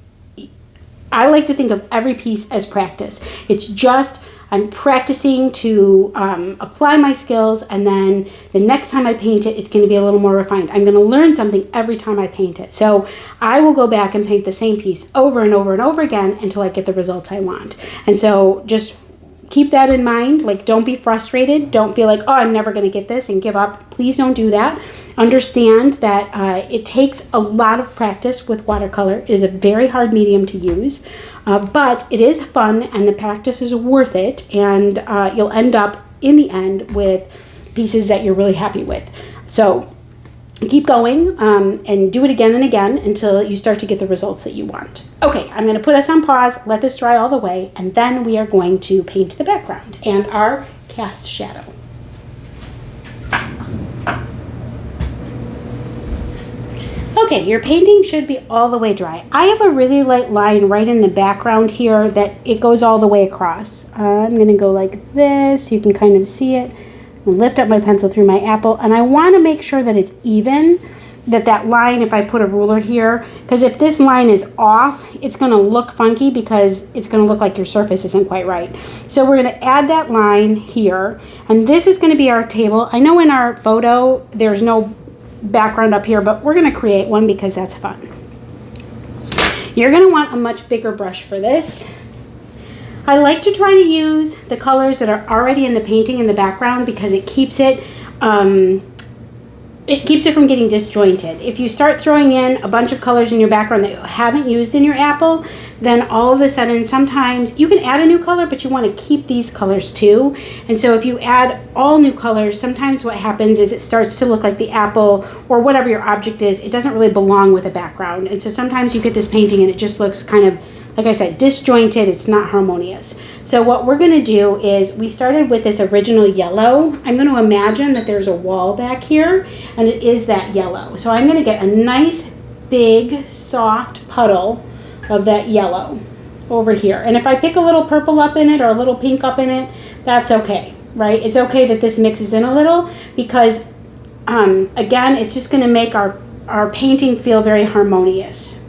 I like to think of every piece as practice. It's just I'm practicing to apply my skills, and then the next time I paint it, it's going to be a little more refined. I'm going to learn something every time I paint it. So I will go back and paint the same piece over and over and over again until I get the results I want. And so just keep that in mind. Like, don't be frustrated. Don't feel like, oh, I'm never going to get this, and give up. Please don't do that. Understand that it takes a lot of practice with watercolor. It is a very hard medium to use. But it is fun, and the practice is worth it, and you'll end up in the end with pieces that you're really happy with. So keep going and do it again and again until you start to get the results that you want. Okay, I'm going to put us on pause, let this dry all the way, and then we are going to paint the background and our cast shadow. Okay, your painting should be all the way dry. I have a really light line right in the background here that it goes all the way across. I'm going to go like this. You can kind of see it. I'm going to lift up my pencil through my apple, and I want to make sure that it's even, that line, if I put a ruler here, because if this line is off, it's going to look funky because it's going to look like your surface isn't quite right. So we're going to add that line here, and this is going to be our table. I know in our photo there's no background up here, but we're going to create one because that's fun. You're going to want a much bigger brush for this. I like to try to use the colors that are already in the painting in the background because it keeps it it keeps it from getting disjointed. If you start throwing in a bunch of colors in your background that you haven't used in your apple, then all of a sudden, sometimes you can add a new color, but you want to keep these colors too. And so if you add all new colors, sometimes what happens is it starts to look like the apple or whatever your object is, it doesn't really belong with a background. And so sometimes you get this painting and it just looks kind of, like I said, disjointed. It's not harmonious. So what we're going to do is, we started with this original yellow. I'm going to imagine that there's a wall back here, and it is that yellow. So I'm going to get a nice, big, soft puddle of that yellow over here. And if I pick a little purple up in it or a little pink up in it, that's okay, right? It's okay that this mixes in a little, because, again, it's just going to make our painting feel very harmonious.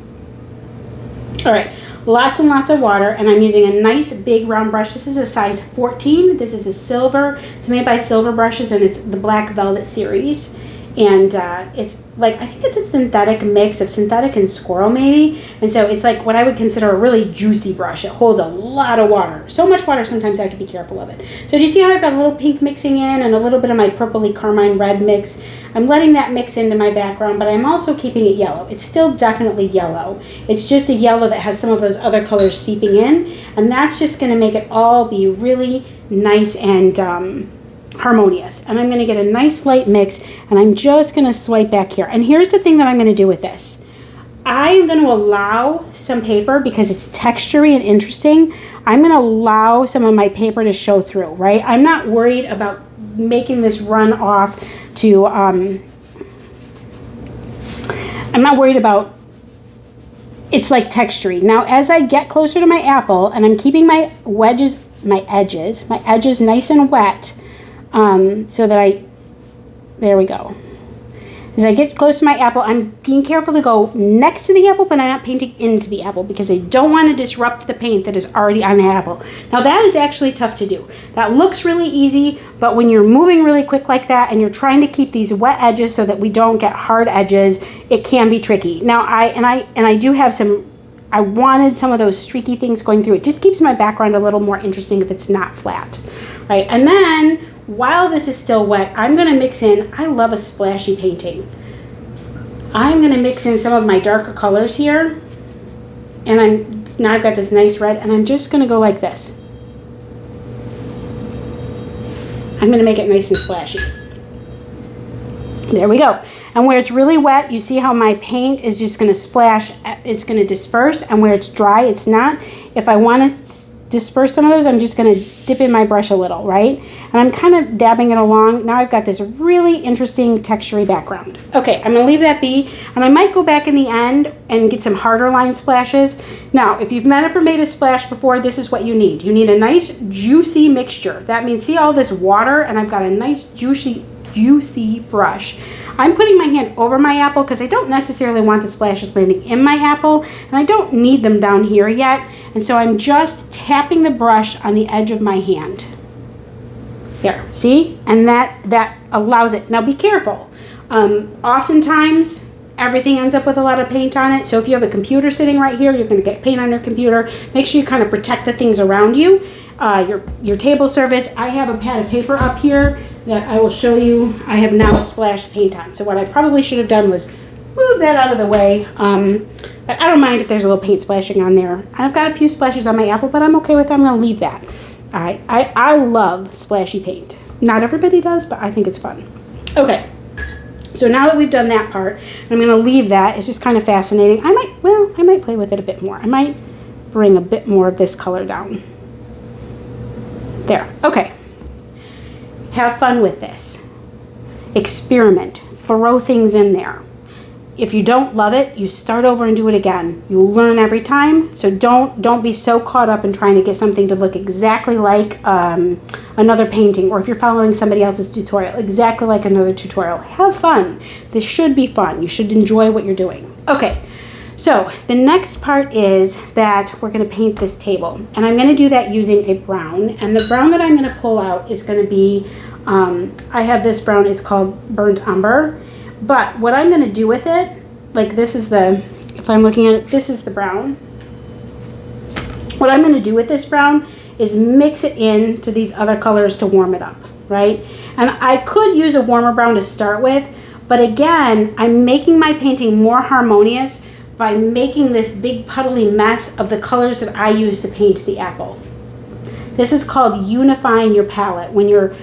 All right. Lots and lots of water, and I'm using a nice big round brush. This is a size 14. This is a silver. It's made by Silver Brushes, and it's the Black Velvet series. And it's like, I think it's a synthetic mix of synthetic and squirrel maybe. And so it's like what I would consider a really juicy brush. It holds a lot of water. So much water, sometimes I have to be careful of it. So do you see how I've got a little pink mixing in and a little bit of my purpley carmine red mix? I'm letting that mix into my background, but I'm also keeping it yellow. It's still definitely yellow. It's just a yellow that has some of those other colors seeping in, and that's just going to make it all be really nice and harmonious. And I'm going to get a nice light mix, and I'm just going to swipe back here. And here's the thing that I'm going to do with this. I am going to allow some paper, because it's textury and interesting, I'm going to allow some of my paper to show through, right? I'm not worried about making this run off to, I'm not worried about, it's like textury. Now, as I get closer to my apple, and I'm keeping my edges nice and wet, so that there we go. As I get close to my apple, I'm being careful to go next to the apple, but I'm not painting into the apple, because I don't want to disrupt the paint that is already on the apple. Now that is actually tough to do. That looks really easy, but when you're moving really quick like that and you're trying to keep these wet edges so that we don't get hard edges, it can be tricky. Now I do have some, I wanted some of those streaky things going through. It just keeps my background a little more interesting if it's not flat, right? And then, while this is still wet, I'm going to mix in, I love a splashy painting. I'm going to mix in some of my darker colors here. And now I've got this nice red, and I'm just going to go like this. I'm going to make it nice and splashy. There we go. And where it's really wet, you see how my paint is just going to splash, it's going to disperse, and where it's dry, it's not. If I want to disperse some of those, I'm just going to dip in my brush a little, right? And I'm kind of dabbing it along. Now I've got this really interesting textury background. Okay, I'm going to leave that be, and I might go back in the end and get some harder line splashes. Now, if you've never made a splash before, this is what you need. You need a nice juicy mixture. That means, see all this water, and I've got a nice juicy brush. I'm putting my hand over my apple because I don't necessarily want the splashes landing in my apple, and I don't need them down here yet. And so I'm just tapping the brush on the edge of my hand. There, see? And that allows it. Now be careful. Oftentimes, everything ends up with a lot of paint on it. So if you have a computer sitting right here, you're going to get paint on your computer. Make sure you kind of protect the things around you. Your table service. I have a pad of paper up here that I will show you. I have now splashed paint on. So what I probably should have done was move that out of the way. But I don't mind if there's a little paint splashing on there. I've got a few splashes on my apple, but I'm okay with that. I'm going to leave that. I love splashy paint. Not everybody does, but I think it's fun. Okay. So now that we've done that part, I'm going to leave that. It's just kind of fascinating. I might play with it a bit more. I might bring a bit more of this color down. There. Okay. Have fun with this. Experiment. Throw things in there. If you don't love it, you start over and do it again. You'll learn every time. So don't be so caught up in trying to get something to look exactly like another painting, or if you're following somebody else's tutorial, exactly like another tutorial. Have fun. This should be fun. You should enjoy what you're doing. Okay. So the next part is that we're going to paint this table, and I'm going to do that using a brown, and the brown that I'm going to pull out is going to be, I have this brown, it's called Burnt Umber, but what I'm going to do with it, like this is the, if I'm looking at it, this is the brown. What I'm going to do with this brown is mix it in to these other colors to warm it up, right? And I could use a warmer brown to start with, But again, I'm making my painting more harmonious by making this big puddly mess of the colors that I use to paint the apple. This is called unifying your palette, when you're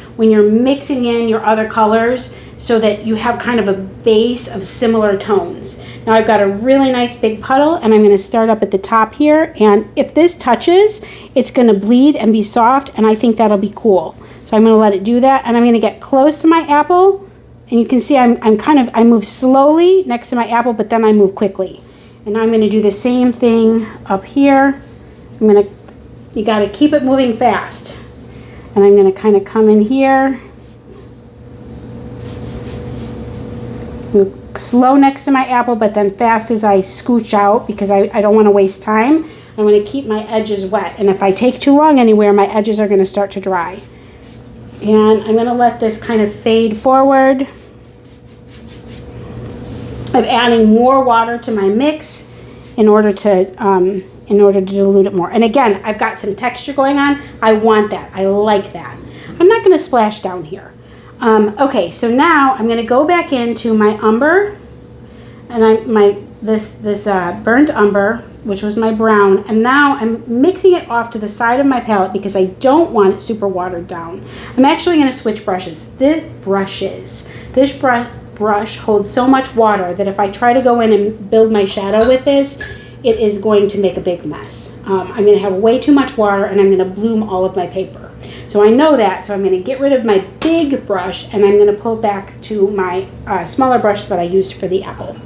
mixing in your other colors so that you have kind of a base of similar tones. Now I've got a really nice big puddle, and I'm going to start up at the top here, and if this touches, it's going to bleed and be soft, and I think that'll be cool. So I'm going to let it do that, and I'm going to get close to my apple, and you can see I move slowly next to my apple, but then I move quickly. And now I'm going to do the same thing up here. You got to keep it moving fast. And I'm going to kind of come in here. Move slow next to my apple, but then fast as I scooch out, because I don't want to waste time. I'm going to keep my edges wet. And if I take too long anywhere, my edges are going to start to dry. And I'm going to let this kind of fade forward. I'm adding more water to my mix in order to dilute it more. And again, I've got some texture going on. I want that. I like that. I'm not going to splash down here. Okay, so now I'm going to go back into my umber, and this burnt umber, which was my brown, and now I'm mixing it off to the side of my palette because I don't want it super watered down. I'm actually going to switch brushes. This brush holds so much water that if I try to go in and build my shadow with this, it is going to make a big mess. I'm going to have way too much water, and I'm going to bloom all of my paper. So I know that, so I'm going to get rid of my big brush, and I'm going to pull back to my smaller brush that I used for the apple.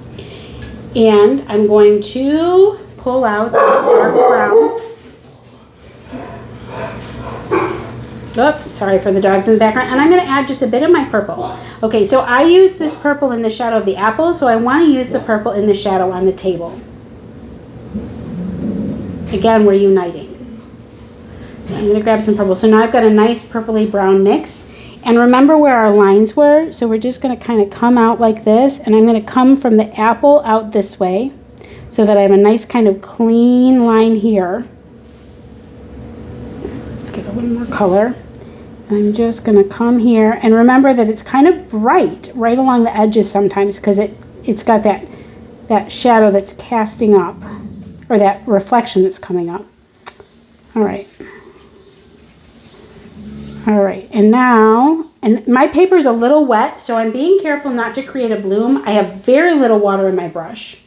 And I'm going to pull out the dark brown. Oops, sorry for the dogs in the background. And I'm going to add just a bit of my purple. Okay, so I use this purple in the shadow of the apple, so I want to use the purple in the shadow on the table. Again, we're uniting. I'm going to grab some purple. So now I've got a nice purpley brown mix. And remember where our lines were? So we're just going to kind of come out like this. And I'm going to come from the apple out this way so that I have a nice kind of clean line here. Let's get a little more color. And I'm just going to come here. And remember that it's kind of bright right along the edges sometimes because it's got that shadow that's casting up, or that reflection that's coming up. All right. All right, and now, and my paper is a little wet, so I'm being careful not to create a bloom. I have very little water in my brush.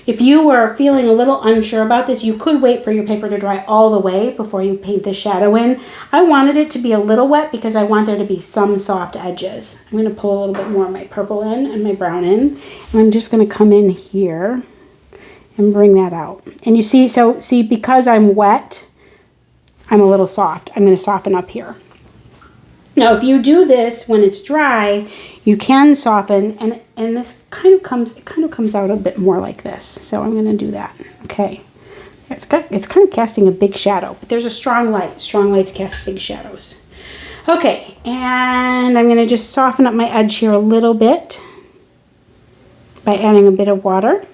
If you were feeling a little unsure about this, you could wait for your paper to dry all the way before you paint the shadow in. I wanted it to be a little wet because I want there to be some soft edges. I'm going to pull a little bit more of my purple in and my brown in, and I'm just going to come in here and bring that out. And you see, see, because I'm wet, I'm a little soft. I'm going to soften up here. Now, if you do this when it's dry, you can soften, and this kind of comes out a bit more like this. So I'm going to do that. Okay, it's kind of casting a big shadow, but there's a strong light. Strong lights cast big shadows. Okay, and I'm going to just soften up my edge here a little bit by adding a bit of water.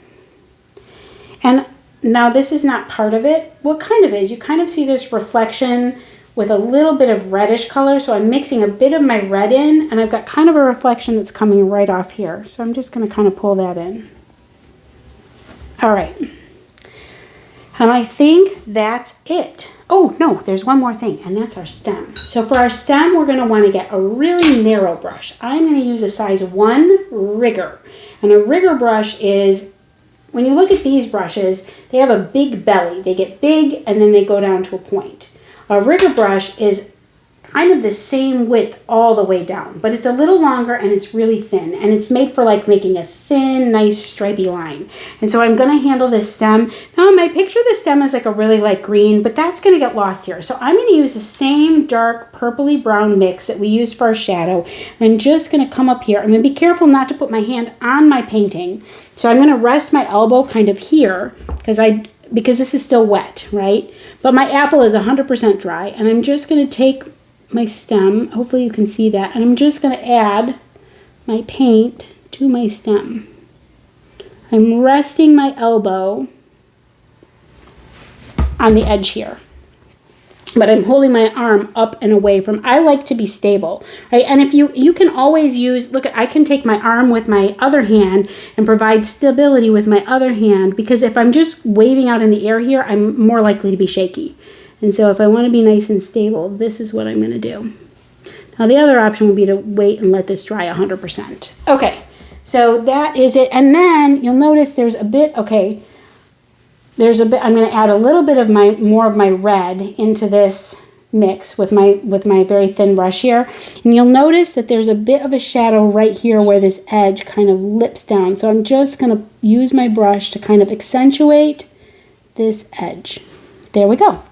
And now this is not part of it. What kind of is? You kind of see this reflection with a little bit of reddish color. So I'm mixing a bit of my red in, and I've got kind of a reflection that's coming right off here. So I'm just going to kind of pull that in. All right. And I think that's it. Oh, no, there's one more thing, and that's our stem. So for our stem, we're going to want to get a really narrow brush. I'm going to use a size 1 rigger. And a rigger brush is, when you look at these brushes, they have a big belly. They get big, and then they go down to a point. A rigger brush is kind of the same width all the way down, but it's a little longer and it's really thin, and it's made for like making a thin, nice stripy line. And so I'm going to handle this stem. Now in my picture, the stem is like a really light green, but that's going to get lost here. So I'm going to use the same dark purpley brown mix that we used for our shadow. And I'm just going to come up here. I'm going to be careful not to put my hand on my painting. So I'm going to rest my elbow kind of here because this is still wet, right? But my apple is 100% dry, and I'm just going to take my stem, hopefully you can see that, and I'm just going to add my paint to my stem. I'm resting my elbow on the edge here. but I'm holding my arm up and away from, I like to be stable, right? And if you can always use, look, I can take my arm with my other hand and provide stability with my other hand, because if I'm just waving out in the air here, I'm more likely to be shaky. And so if I want to be nice and stable, this is what I'm going to do. Now the other option would be to wait and let this dry 100%. Okay, so that is it. And then you'll notice there's a bit, okay, there's a bit, I'm going to add a little bit of more of my red into this mix with my very thin brush here. And you'll notice that there's a bit of a shadow right here where this edge kind of lips down. So I'm just going to use my brush to kind of accentuate this edge. There we go.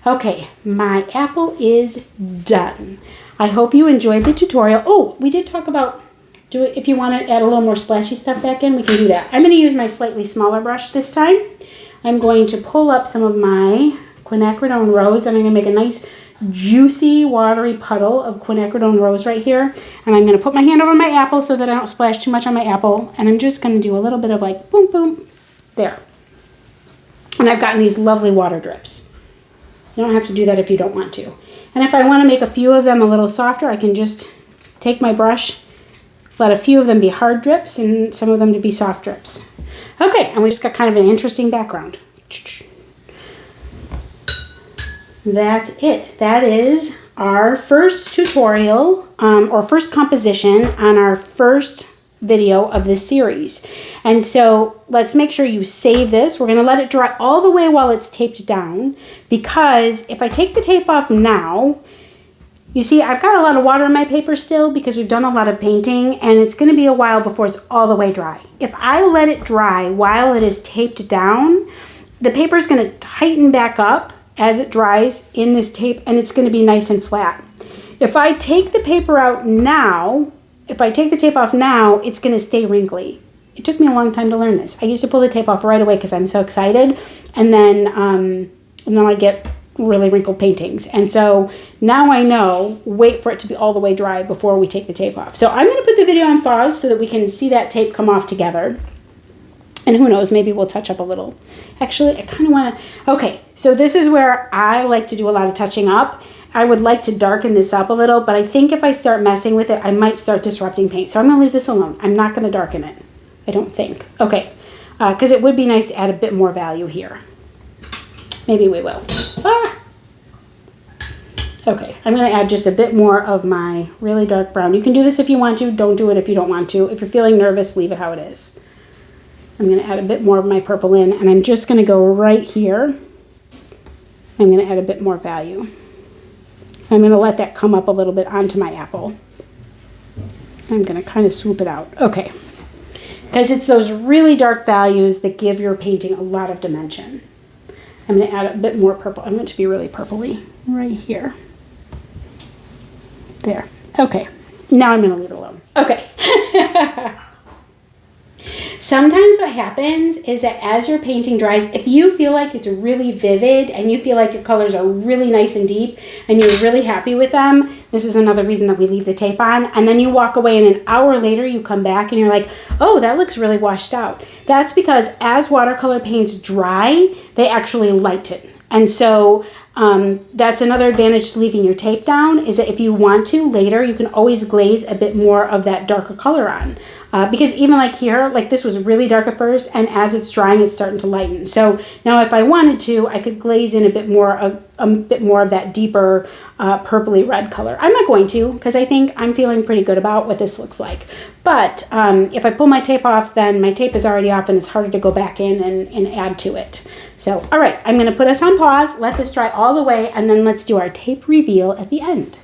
Okay, my apple is done. I hope you enjoyed the tutorial. Oh, we did talk about, if you want to add a little more splashy stuff back in, we can do that. I'm going to use my slightly smaller brush this time. I'm going to pull up some of my quinacridone rose, and I'm going to make a nice juicy watery puddle of quinacridone rose right here. And I'm going to put my hand over my apple so that I don't splash too much on my apple. And I'm just going to do a little bit of like boom, boom, there. And I've gotten these lovely water drips. You don't have to do that if you don't want to. And if I want to make a few of them a little softer, I can just take my brush, let a few of them be hard drips and some of them to be soft drips. Okay, and we just got kind of an interesting background. That's it. That is our first tutorial or first composition on our first video of this series. And so let's make sure you save this. We're going to let it dry all the way while it's taped down, because if I take the tape off now, you see, I've got a lot of water in my paper still because we've done a lot of painting, and it's going to be a while before it's all the way dry. If I let it dry while it is taped down, the paper is going to tighten back up as it dries in this tape, and it's going to be nice and flat. If I take the paper out now, if I take the tape off now, it's going to stay wrinkly. It took me a long time to learn this. I used to pull the tape off right away because I'm so excited, and then I get really wrinkled paintings. And so now I know, wait for it to be all the way dry before we take the tape off. So I'm going to put the video on pause so that we can see that tape come off together. And who knows, maybe we'll touch up a little. Actually, I kind of want to, okay, so this is where I like to do a lot of touching up. I would like to darken this up a little, but I think if I start messing with it, I might start disrupting paint. So I'm going to leave this alone. I'm not going to darken it, I don't think. Okay, because it would be nice to add a bit more value here. Maybe we will. Ah! Okay, I'm going to add just a bit more of my really dark brown. You can do this if you want to. Don't do it if you don't want to. If you're feeling nervous, leave it how it is. I'm going to add a bit more of my purple in, and I'm just going to go right here. I'm going to add a bit more value. I'm going to let that come up a little bit onto my apple. I'm going to kind of swoop it out. Okay, because it's those really dark values that give your painting a lot of dimension. I'm going to add a bit more purple. I want it to be really purpley right here. There. Okay. Now I'm going to leave it alone. Okay. Sometimes what happens is that as your painting dries, if you feel like it's really vivid and you feel like your colors are really nice and deep and you're really happy with them, this is another reason that we leave the tape on, and then you walk away and an hour later you come back and you're like, oh, that looks really washed out. That's because as watercolor paints dry, they actually lighten. And so that's another advantage to leaving your tape down, is that if you want to later, you can always glaze a bit more of that darker color on. Because even like here, like this was really dark at first, and as it's drying, it's starting to lighten. So now if I wanted to, I could glaze in a bit more of that deeper purpley red color. I'm not going to, because I think I'm feeling pretty good about what this looks like. But if I pull my tape off, then my tape is already off and it's harder to go back in and add to it. So, all right, I'm going to put us on pause, let this dry all the way, and then let's do our tape reveal at the end.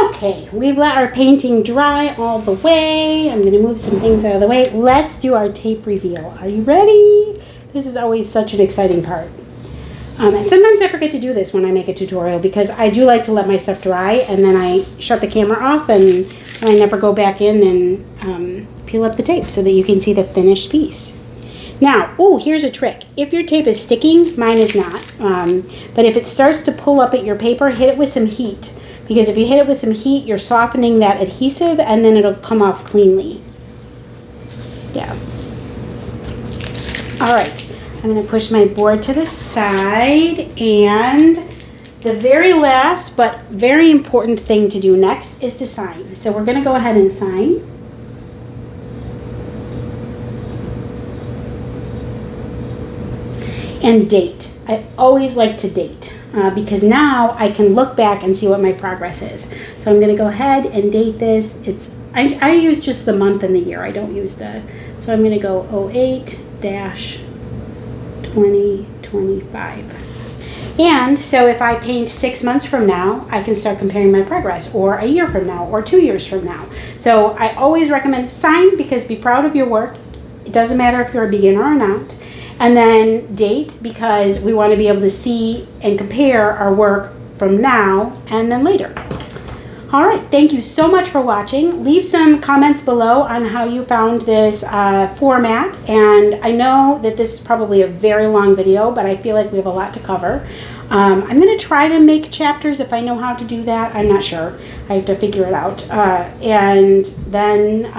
Okay, we've let our painting dry all the way. I'm going to move some things out of the way. Let's do our tape reveal. Are you ready? This is always such an exciting part. And sometimes I forget to do this when I make a tutorial, because I do like to let my stuff dry and then I shut the camera off and I never go back in and peel up the tape so that you can see the finished piece. Now, oh, here's a trick. If your tape is sticking, mine is not, but if it starts to pull up at your paper, hit it with some heat. Because if you hit it with some heat, you're softening that adhesive and then it'll come off cleanly. Yeah. All right, I'm going to push my board to the side, and the very last but very important thing to do next is to sign. So we're going to go ahead and sign. And date. I always like to date because now I can look back and see what my progress is. So I'm going to go ahead and date this. I use just the month and the year. I don't use so I'm going to go 08-2025. And so if I paint 6 months from now, I can start comparing my progress, or a year from now, or 2 years from now. So I always recommend sign, because be proud of your work. It doesn't matter if you're a beginner or not. And then date, because we want to be able to see and compare our work from now and then later. All right, thank you so much for watching. Leave some comments below on how you found this format. And I know that this is probably a very long video, but I feel like we have a lot to cover. I'm going to try to make chapters if I know how to do that. I'm not sure. I have to figure it out. And then,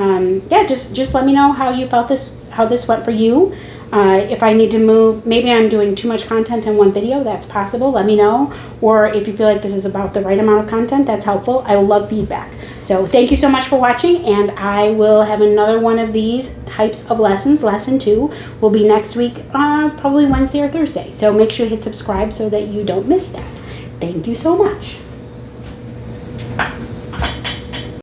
yeah, just let me know how you felt how this went for you. If I need to move, maybe I'm doing too much content in one video, that's possible, let me know. Or if you feel like this is about the right amount of content, that's helpful. I love feedback. So thank you so much for watching, and I will have another one of these types of lessons. Lesson 2 will be next week, probably Wednesday or Thursday. So make sure you hit subscribe so that you don't miss that. Thank you so much.